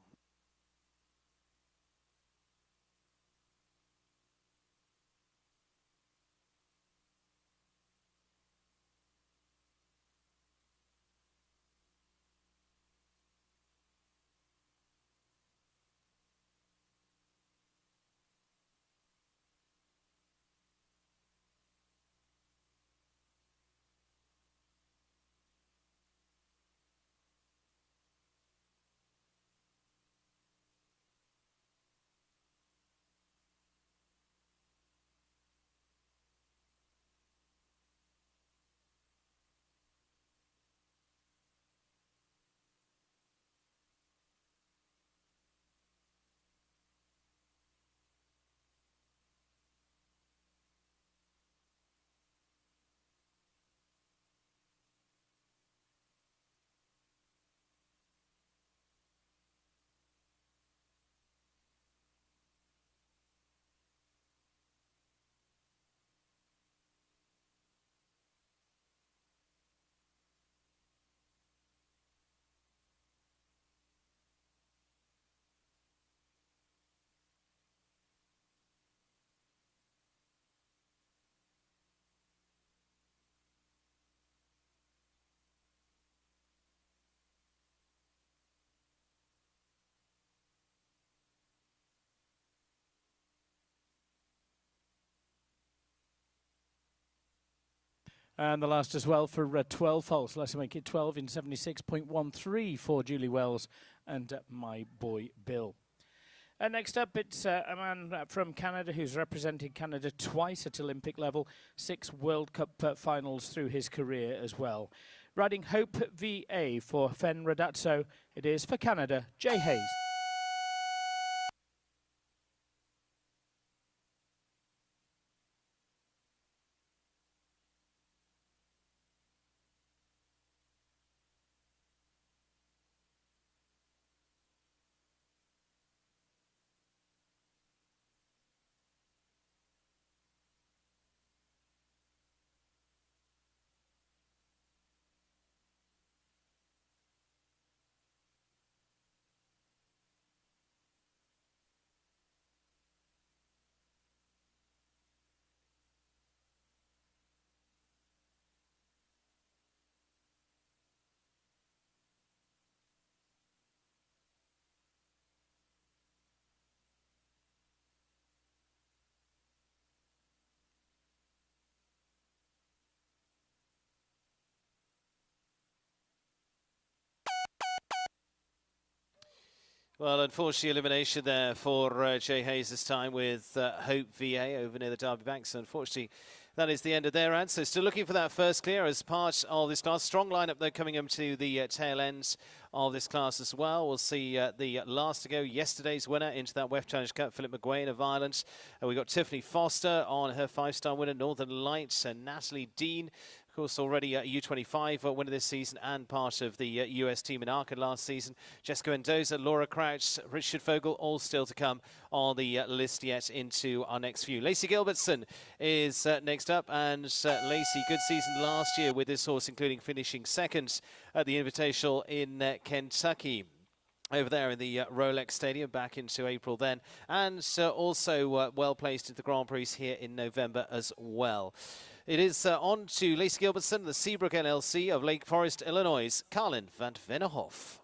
S2: And the last as well for 12 faults. Let's make it 12 in 76.13 for Julie Wells and My Boy Bill. Next up, it's a man from Canada who's represented Canada twice at Olympic level, 6 World Cup finals through his career as well. Riding Hope VA for Fen Radazzo, it is for Canada, Jay Hayes.
S1: Well, unfortunately, elimination there for Jay Hayes this time with Hope VA over near the Derby Bank. So unfortunately, that is the end of their round. So still looking for that first clear as part of this class. Strong lineup though coming up to the tail ends of this class as well. We'll see the last to go, yesterday's winner into that WEF Challenge Cup, Philip McGuane of Ireland. We've got Tiffany Foster on her 5-star winner, Northern Lights, and Natalie Dean. Of course, already a U25 winner this season and part of the US team in Arcad last season. Jessica Mendoza, Laura Crouch, Richard Fogel, all still to come on the list yet into our next few. Lacey Gilbertson is next up, and Lacey, good season last year with this horse, including finishing second at the Invitational in Kentucky. Over there in the Rolex Stadium back into April then, and also well placed into the Grand Prix here in November as well. It is on to Lacey Gilbertson, the Seabrook LLC of Lake Forest, Illinois, Carlin van Vennehoff.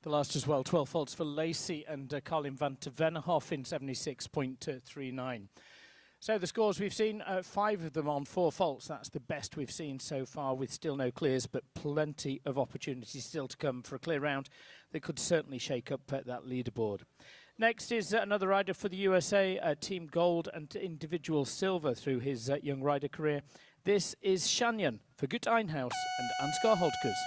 S2: The last as well, 12 faults for Lacey and Colin van Vennehoff in 76.39. So the scores we've seen, 5 of them on 4 faults. That's the best we've seen so far, with still no clears, but plenty of opportunities still to come for a clear round that could certainly shake up that leaderboard. Next is another rider for the USA, Team Gold and individual silver through his young rider career. This is Shanyan for Gut Einhaus and Ansgar Holtkes.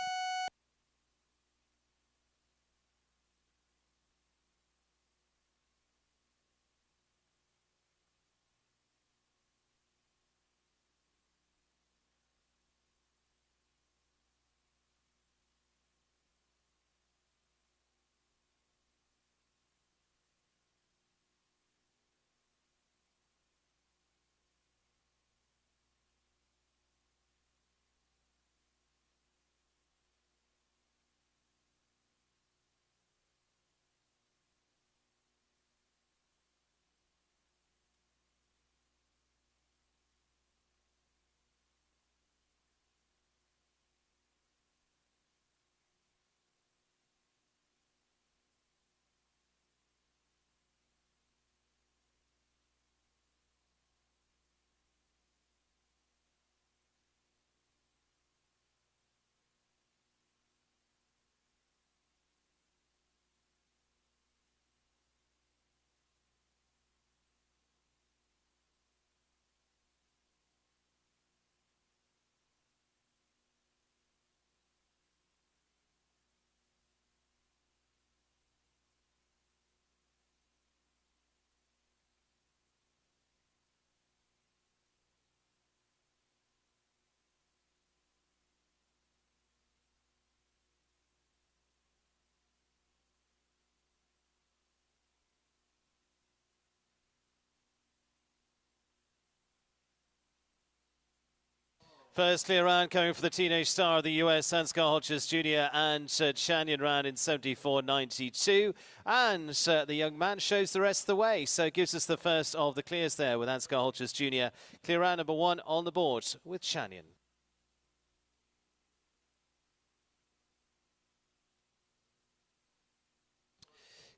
S1: First clear round coming for the teenage star of the US, Ansgar Holtkes Jr. and Shanyan round in 74.92. And the young man shows the rest of the way. So it gives us the first of the clears there with Ansgar Holtkes Jr. Clear round number 1 on the board with Shanyan.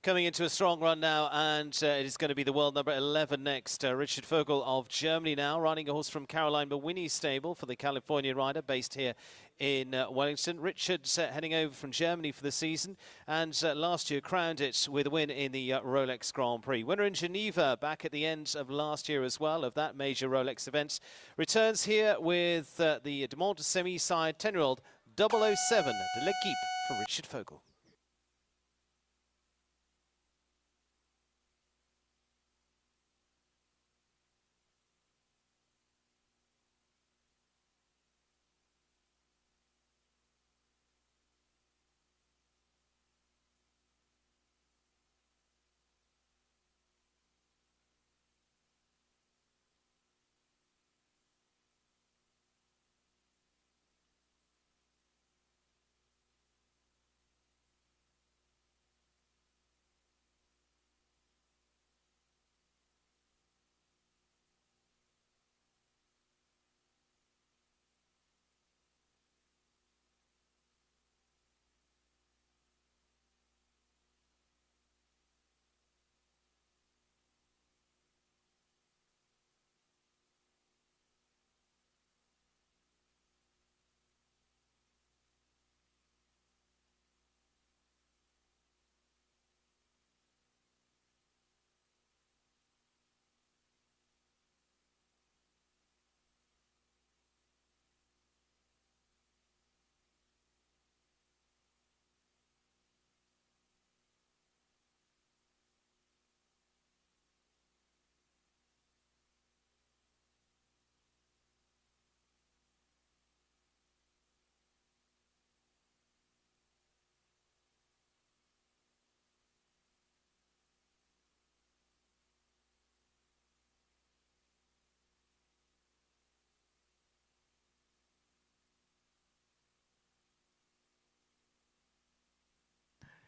S1: Coming into a strong run now, and it is going to be the world number 11 next. Richard Vogel of Germany now, riding a horse from Caroline Mawhinney's stable for the California rider based here in Wellington. Richard's heading over from Germany for the season, and last year crowned it with a win in the Rolex Grand Prix. Winner in Geneva back at the end of last year as well, of that major Rolex event. Returns here with the De Monte semi-side 10-year-old 007 de l'Equipe for Richard Vogel.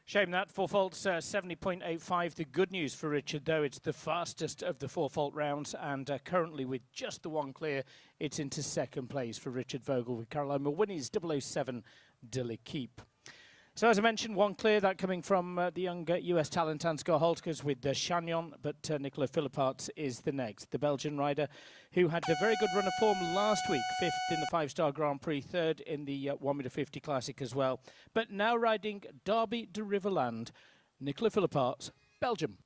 S2: Shame that. 4 faults, 70.85. The good news for Richard, though, it's the fastest of the 4 fault rounds, and currently with just the one clear, it's into second place for Richard Vogel with Caroline Mawhinney's 007 de l'Equipe. So as I mentioned, one clear, that coming from the young US talent Ansgar Holtkes with Chagnon, but Nicolas Philipparts is the next. The Belgian rider who had a very good run of form last week, 5th in the 5-star Grand Prix, 3rd in the 1m50 Classic as well. But now riding Derby de Riverland, Nicolas Philipparts, Belgium.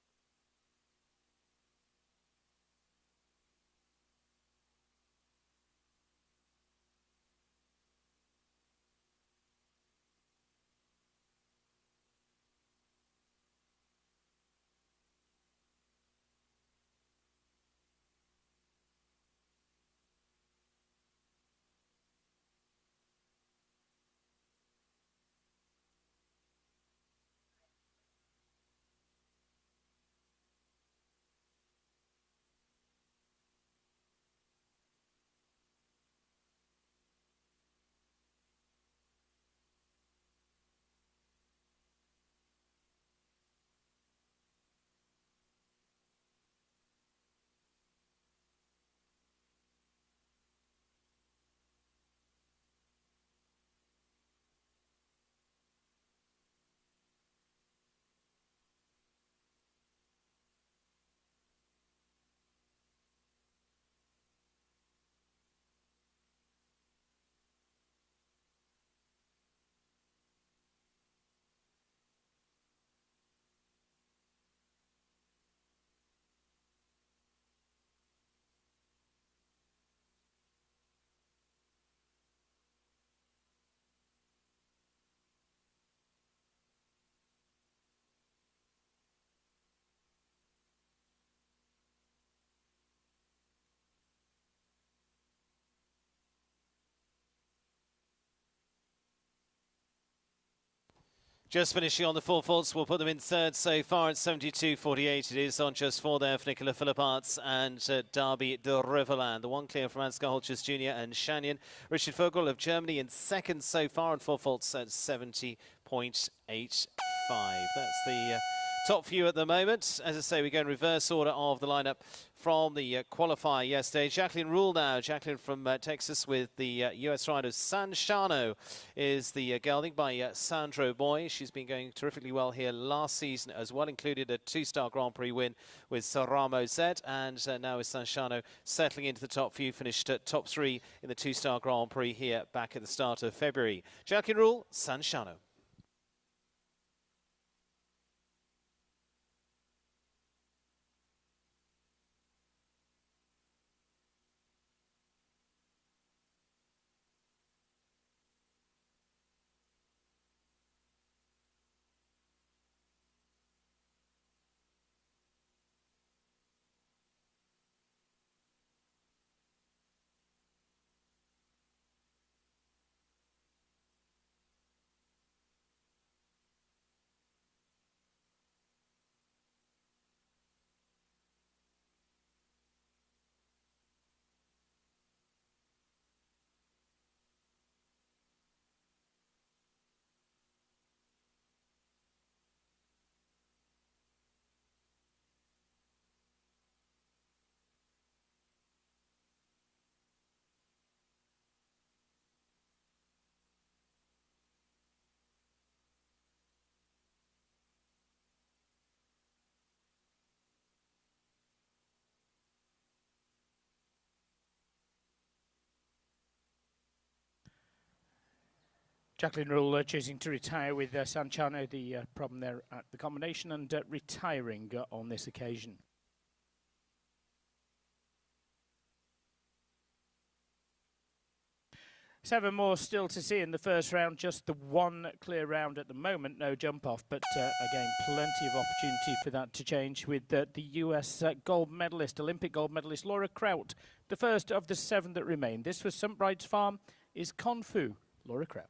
S1: Just finishing on the 4 faults, we'll put them in third so far at 72.48. It is on just 4 there for Nicolas Philipparts and Derby de Riverland. The one clear from Ansgar Holtkes Jr. and Chagnon. Richard Vogel of Germany in second so far, and 4 faults at 70.85. That's the top few at the moment. As I say, we go in reverse order of the lineup from the qualifier yesterday. Jacqueline Rule now. Jacqueline from Texas with the US riders. San Shano is the gelding by Sandro Boy. She's been going terrifically well here last season as well, included a 2-star Grand Prix win with Saramo Z, and now with San Shano settling into the top few, finished at top 3 in the 2-star Grand Prix here back at the start of February. Jacqueline Rule, San Shano.
S2: Jacqueline Rule choosing to retire with San Shano, the problem there at the combination, and retiring on this occasion. Seven more still to see in the first round, just the one clear round at the moment, no jump off, but again, plenty of opportunity for that to change with the US gold medalist, Olympic gold medalist Laura Kraut, the first of the 7 that remain. This was St. Bride's Farm, is Kung Fu, Laura Kraut.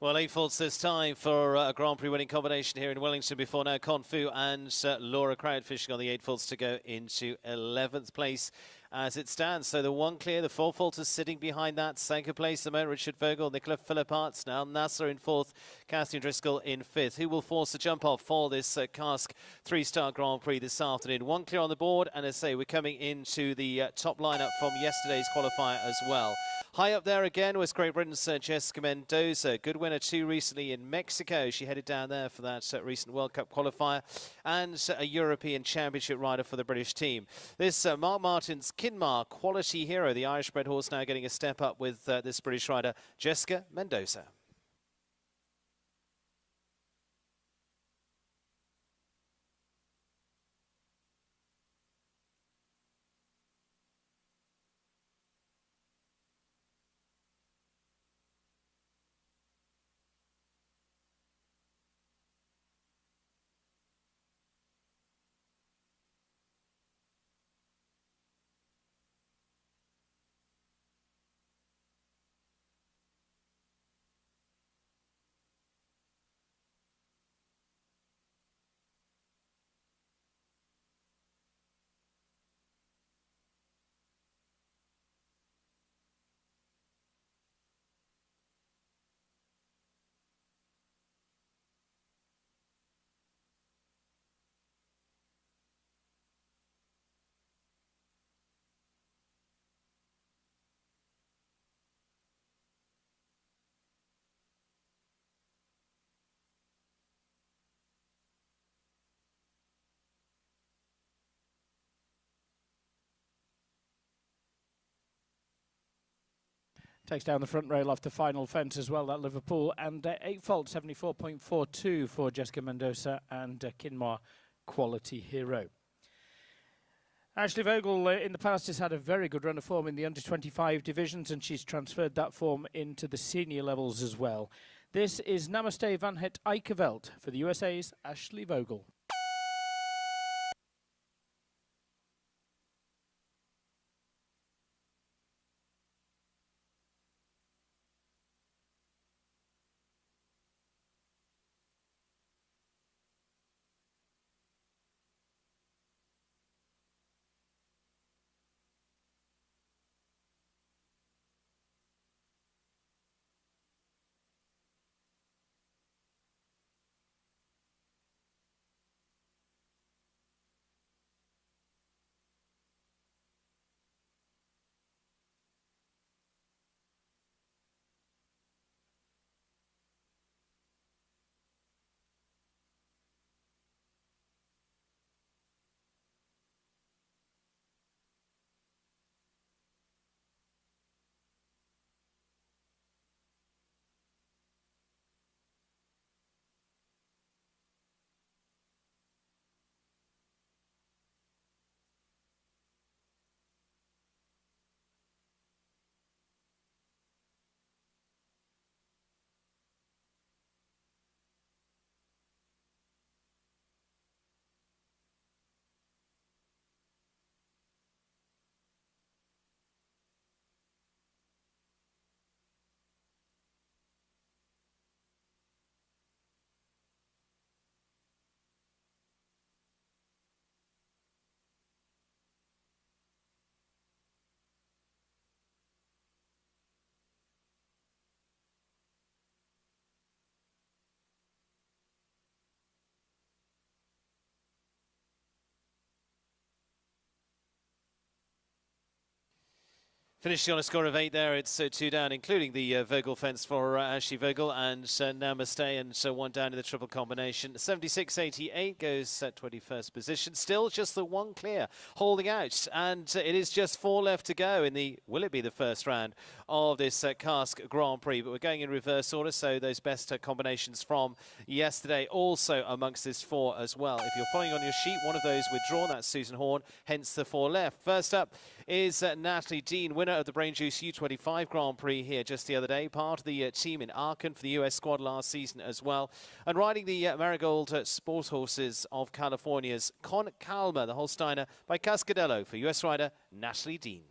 S1: Well, 8 faults this time for a Grand Prix winning combination here in Wellington before now. Kung Fu and Laura Kraut fishing on the 8 faults to go into 11th place as it stands. So the 1 clear, the 4 faulters sitting behind that. Second place, the moment, Richard Vogel, Nicola Philipparts, now Nasser in 4th, Catherine Driscoll in 5th. Who will force the jump off for this KASK 3-star Grand Prix this afternoon? 1 clear on the board, and as I say, we're coming into the top lineup from yesterday's qualifier as well. High up there again was Great Britain's Jessica Mendoza. Good winner too recently in Mexico. She headed down there for that recent World Cup qualifier, and a European Championship rider for the British team. This Mark Martin's Kinmar quality hero, the Irish-bred horse, now getting a step up with this British rider, Jessica Mendoza.
S2: Takes down the front rail off the final fence as well, that Liverpool. And 8 fault, 74.42 for Jessica Mendoza and Kinmar Quality Hero. Ashley Vogel in the past has had a very good run of form in the under-25 divisions, and she's transferred that form into the senior levels as well. This is Namaste van het Eikeveld for the USA's Ashley Vogel.
S1: Finishing on a score of 8 there, it's 2 down, including the Vogel fence for Ashley Vogel, and Namaste, and so 1 down in the triple combination. 76.88 goes at 21st position. Still just the 1 clear, holding out, and it is just 4 left to go in the, will it be the first round of this KASK Grand Prix? But we're going in reverse order, so those best combinations from yesterday also amongst this 4 as well. If you're following on your sheet, one of those withdrawn, that's Susan Horn, hence the 4 left. First up is Natalie Dean, winner of the Brain Juice U25 Grand Prix here just the other day, part of the team in Aachen for the US squad last season as well, and riding the Marigold Sport Horses of California's Con Calma, the Holsteiner by Cascadello for US rider Natalie Dean.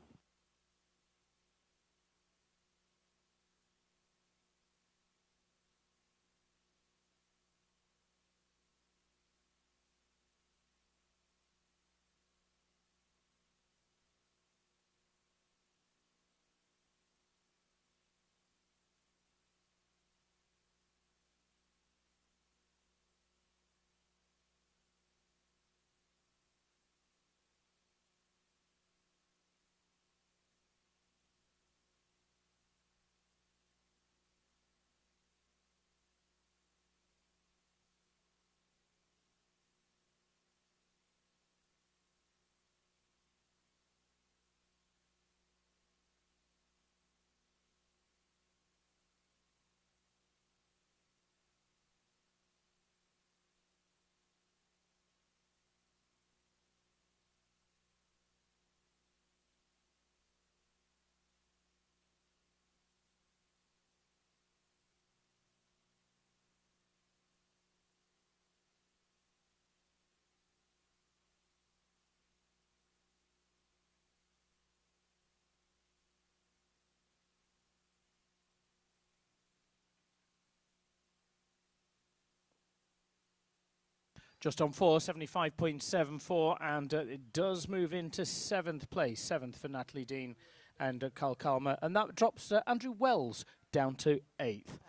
S2: Just on 4, 75.74, and it does move into 7th place. 7th for Natalie Dean and Carl Kalmer, and that drops Andrew Wells down to 8th.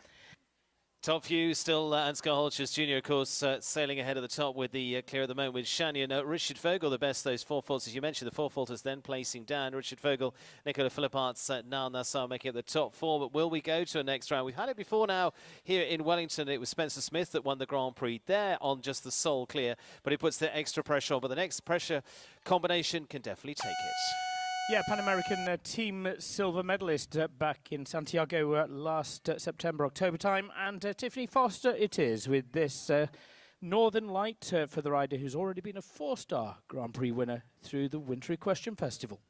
S1: Top few still Ansgar Holchers Jr., of course, sailing ahead of the top with the clear at the moment with Shania. No, Richard Vogel, the best those 4 faults, as you mentioned, the 4 faulters then placing down. Richard Vogel, Nicola Philipparts, Niall Nassar making up the top 4. But will we go to a next round? We've had it before now here in Wellington. It was Spencer Smith that won the Grand Prix there on just the sole clear, but it puts the extra pressure on. But the next pressure combination can definitely take it.
S2: Yeah, Pan American team silver medalist back in Santiago last September, October time. And Tiffany Foster it is with this Northern Light for the rider who's already been a 4-star Grand Prix winner through the Winter Equestrian Festival.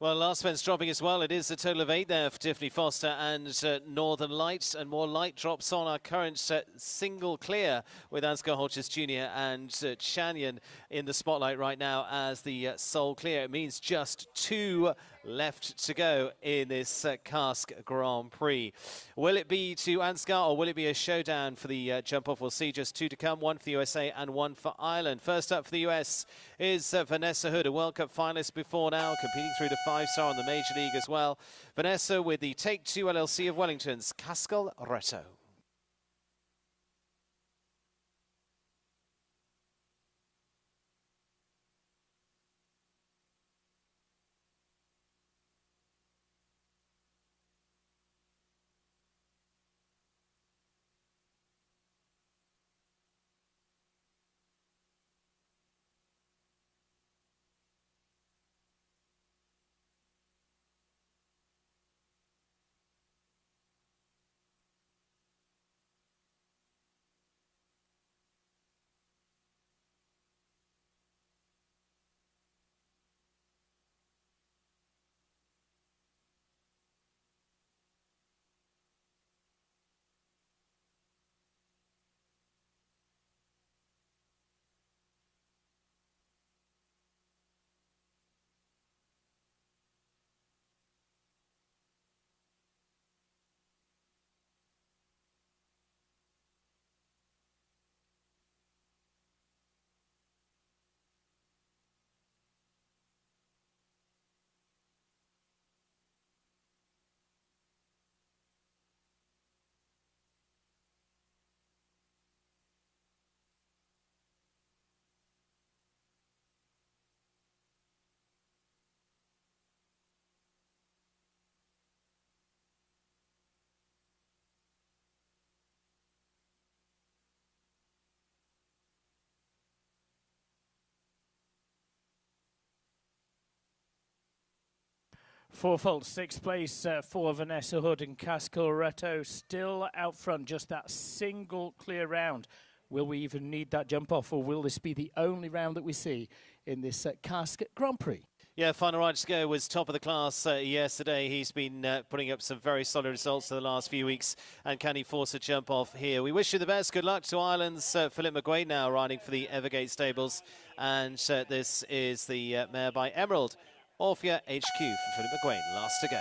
S1: Well, last fence dropping as well. It is a total of 8 there for Tiffany Foster and Northern Lights, and more light drops on our current single clear with Ansgar Hodges Jr. and Chanyon in the spotlight right now as the sole clear. It means just 2 left to go in this KASK Grand Prix. Will it be to Ansgar or will it be a showdown for the jump off? We'll see. Just 2 to come, 1 for the USA and 1 for Ireland. First up for the US is Vanessa Hood, a World Cup finalist before now, competing through to 5-star on the Major League as well. Vanessa with the Take 2 LLC of Wellington's KASK CSI3.
S2: Fourfold, 6th place for Vanessa Hood and KASK CSI3 still out front, just that single clear round. Will we even need that jump off, or will this be the only round that we see in this KASK Grand Prix?
S1: Yeah, final ride to go was top of the class yesterday. He's been putting up some very solid results for the last few weeks. And can he force a jump off here? We wish you the best. Good luck to Ireland's Philip McGuane now riding for the Evergate Stables. And this is the mare by Emerald. Orphea HQ for Philip McGuane. Last to go.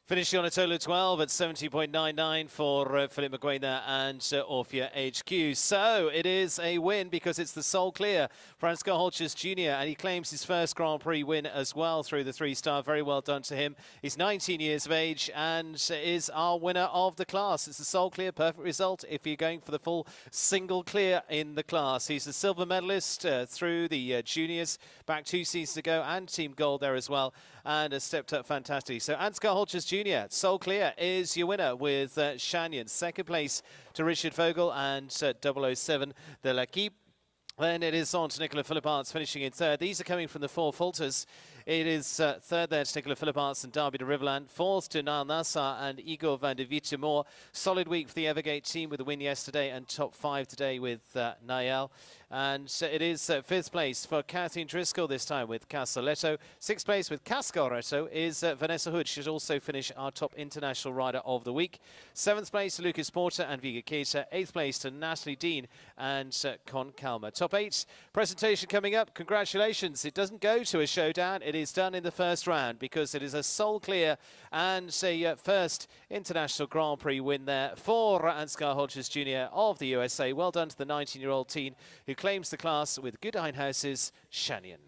S1: Finishing on a total of 12 at 70.99 for Philip McGuane there and Orphea HQ. So it is a win because it's the sole clear for Ansgar Holches Jr. and he claims his first Grand Prix win as well through the 3-star. Very well done to him. He's 19 years of age and is our winner of the class. It's the sole clear, perfect result if you're going for the full single clear in the class. He's a silver medalist through the juniors back 2 seasons ago and Team Gold there as well, and has stepped up fantastically. So Ansgar Holches Jr., sole clear, is your winner with Shanyon. Second place to Richard Vogel and 007 de l'Equipe. Then it is on to Nicola Philipparts finishing in third. These are coming from the 4 Fulters. It is third there to Nicola Philipparts and Derby de Riverland. Fourth to Niall Nassar and Igor van der Vietemore. Solid week for the Evergate team with a win yesterday and top 5 today with Niall. And it is fifth place for Kathleen Driscoll this time with Casaletto. Sixth place with KASK CSI3 is Vanessa Hood. She'll also finish our top international rider of the week. Seventh place to Lucas Porter and Viga Keita. Eighth place to Natalie Dean and Con Calma. Top 8 presentation coming up. Congratulations. It doesn't go to a showdown. It is done in the first round because it is a sole clear and a first international Grand Prix win there for Ansgar Holches Jr. of the USA. Well done to the 19-year-old teen who claims the class with Good House's Shanyon.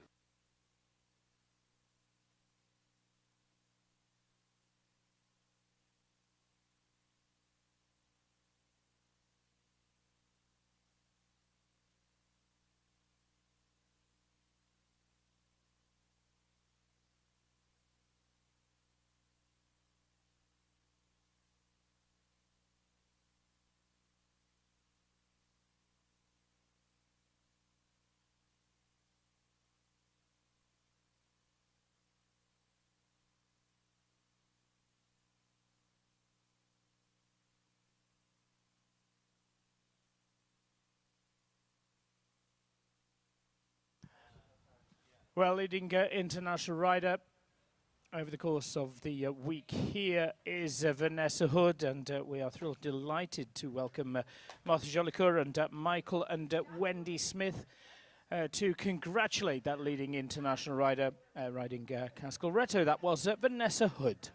S2: Well, leading international rider over the course of the week here is Vanessa Hood, and we are thrilled, delighted to welcome Martha Jolicoeur and Michael and Wendy Smith to congratulate that leading international rider riding KASK CSI3. That was Vanessa Hood.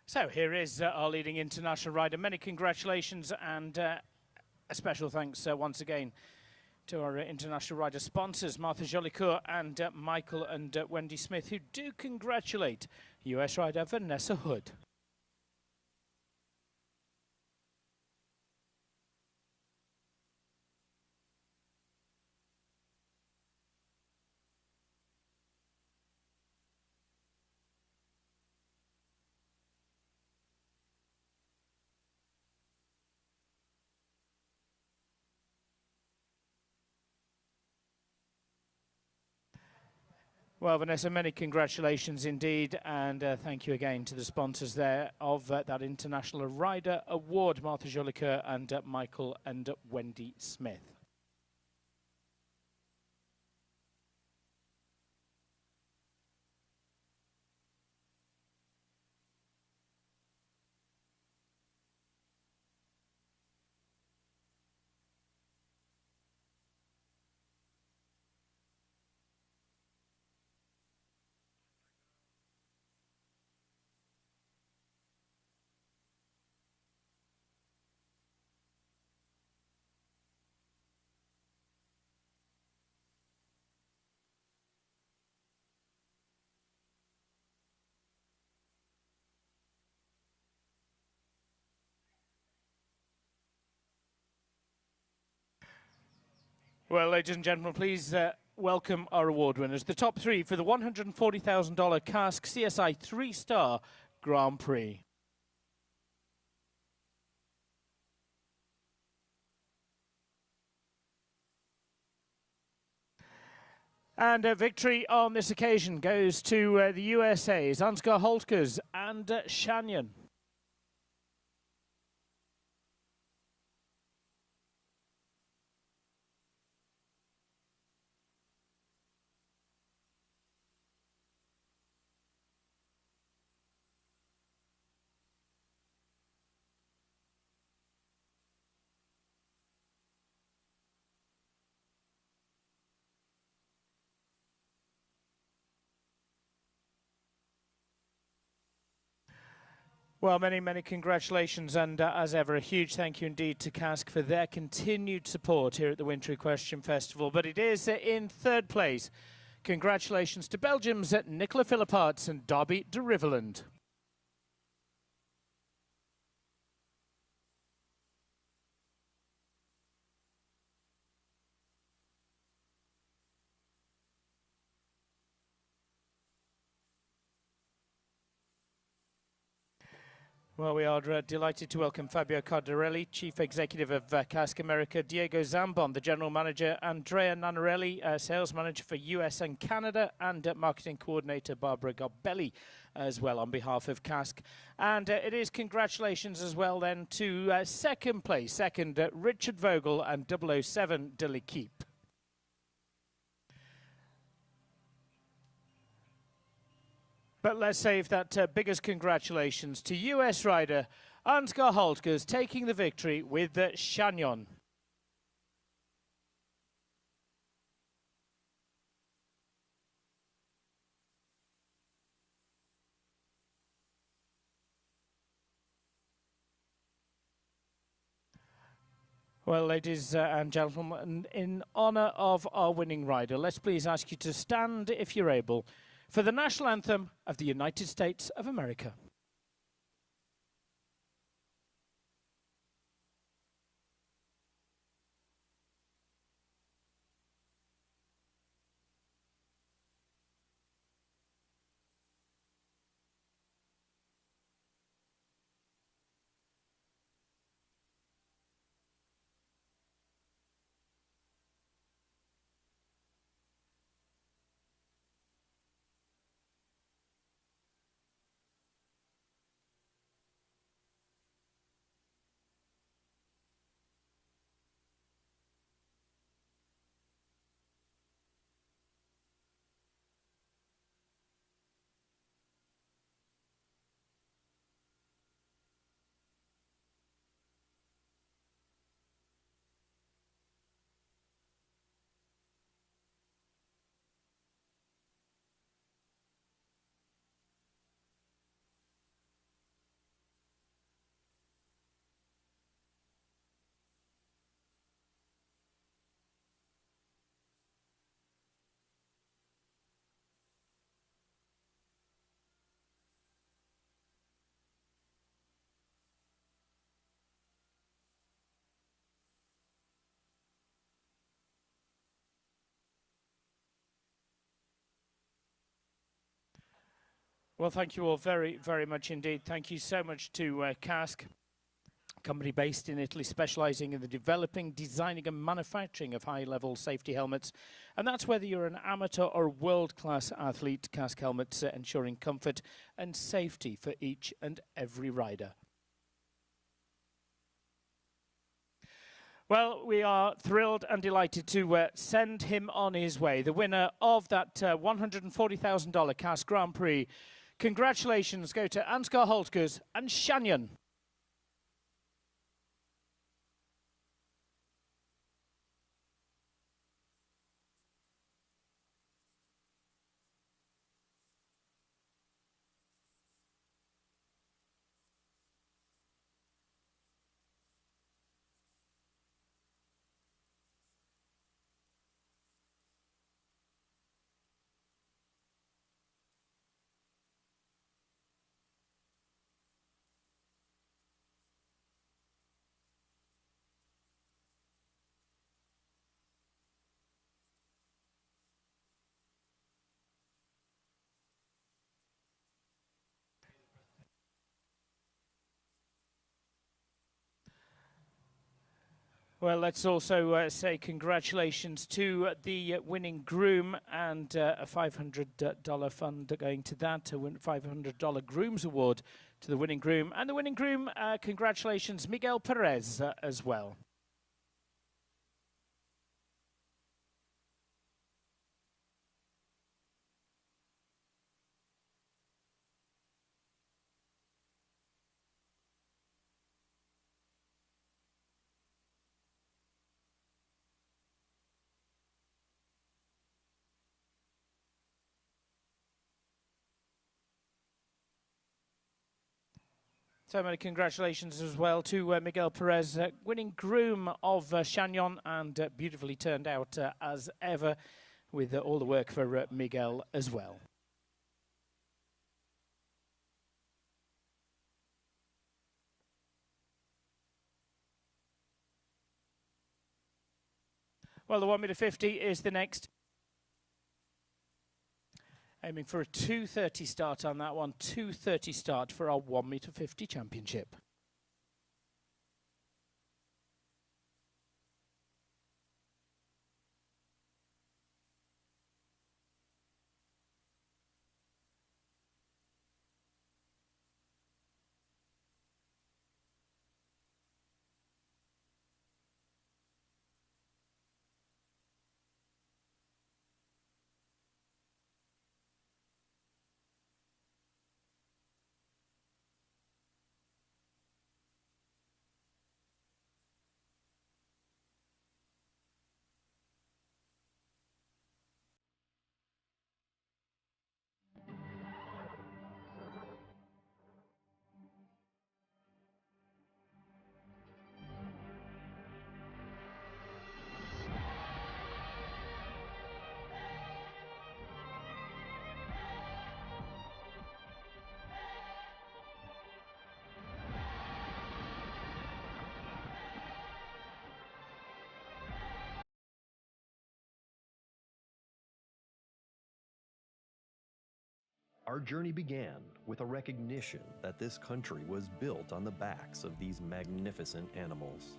S2: So here is our leading international rider. Many congratulations and a special thanks once again to our international rider sponsors, Martha Jolicoeur and Michael and Wendy Smith, who do congratulate US rider Vanessa Hood. Well, Vanessa, many congratulations indeed, and thank you again to the sponsors there of that International Rider Award, Martha Jolicoeur and Michael and Wendy Smith. Well, ladies and gentlemen, please welcome our award winners. The top three for the $140,000 KASK CSI 3-star Grand Prix. And victory on this occasion goes to the USA's Ansgar Holtkers and Shanyon. Well, many, many congratulations, and as ever, a huge thank you indeed to KASK for their continued support here at the Winter Equestrian Festival. But it is in third place. Congratulations to Belgium's Nicola Philipparts and Darby de Riveland. Well, we are delighted to welcome Fabio Cardarelli, Chief Executive of KASK America, Diego Zambon, the General Manager, Andrea Nanarelli, Sales Manager for US and Canada, and Marketing Coordinator Barbara Garbelli as well on behalf of KASK. And it is congratulations as well then to second place, Richard Vogel and 007 de l'Equipe. But let's save that biggest congratulations to US rider Ansgar Holtkers taking the victory with Shanyon. Well, ladies and gentlemen, in honour of our winning rider, let's please ask you to stand, if you're able, for the national anthem of the United States of America. Well, thank you all very, very much indeed. Thank you so much to KASK, a company based in Italy, specialising in the developing, designing and manufacturing of high-level safety helmets. And that's whether you're an amateur or world-class athlete, KASK helmets ensuring comfort and safety for each and every rider. Well, we are thrilled and delighted to send him on his way, the winner of that $140,000 KASK Grand Prix. Congratulations go to Ansgar Holtkers and Shanyon. Well, let's also say congratulations to the winning groom and a $500 fund going to that, a $500 Groom's Award to the winning groom. And the winning groom, congratulations, Miguel Perez as well. So many congratulations as well to Miguel Perez, winning groom of Chagnon, and beautifully turned out as ever with all the work for Miguel as well. Well, the 1 meter 50 is the next. Aiming for a 2:30 start on that one. 2:30 start for our 1 meter 50 championship.
S3: Our journey began with a recognition that this country was built on the backs of these magnificent animals.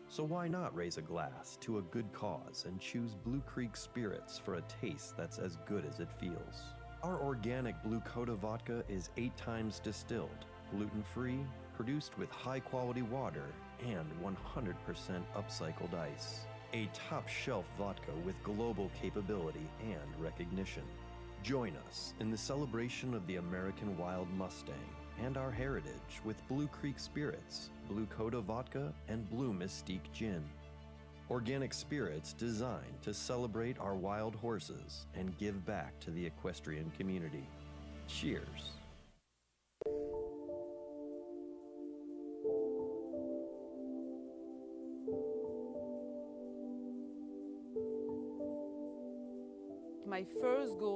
S3: So why not raise a glass to a good cause and choose Blue Creek Spirits for a taste that's as good as it feels? Our organic Blue Coda vodka is 8 times distilled, gluten-free, produced with high-quality water, and 100% upcycled ice. A top-shelf vodka with global capability and recognition. Join us in the celebration of the American Wild Mustang and our heritage with Blue Creek Spirits, Blue Coda Vodka, and Blue Mystique Gin. Organic spirits designed to celebrate our wild horses and give back to the equestrian community. Cheers.
S4: My first goal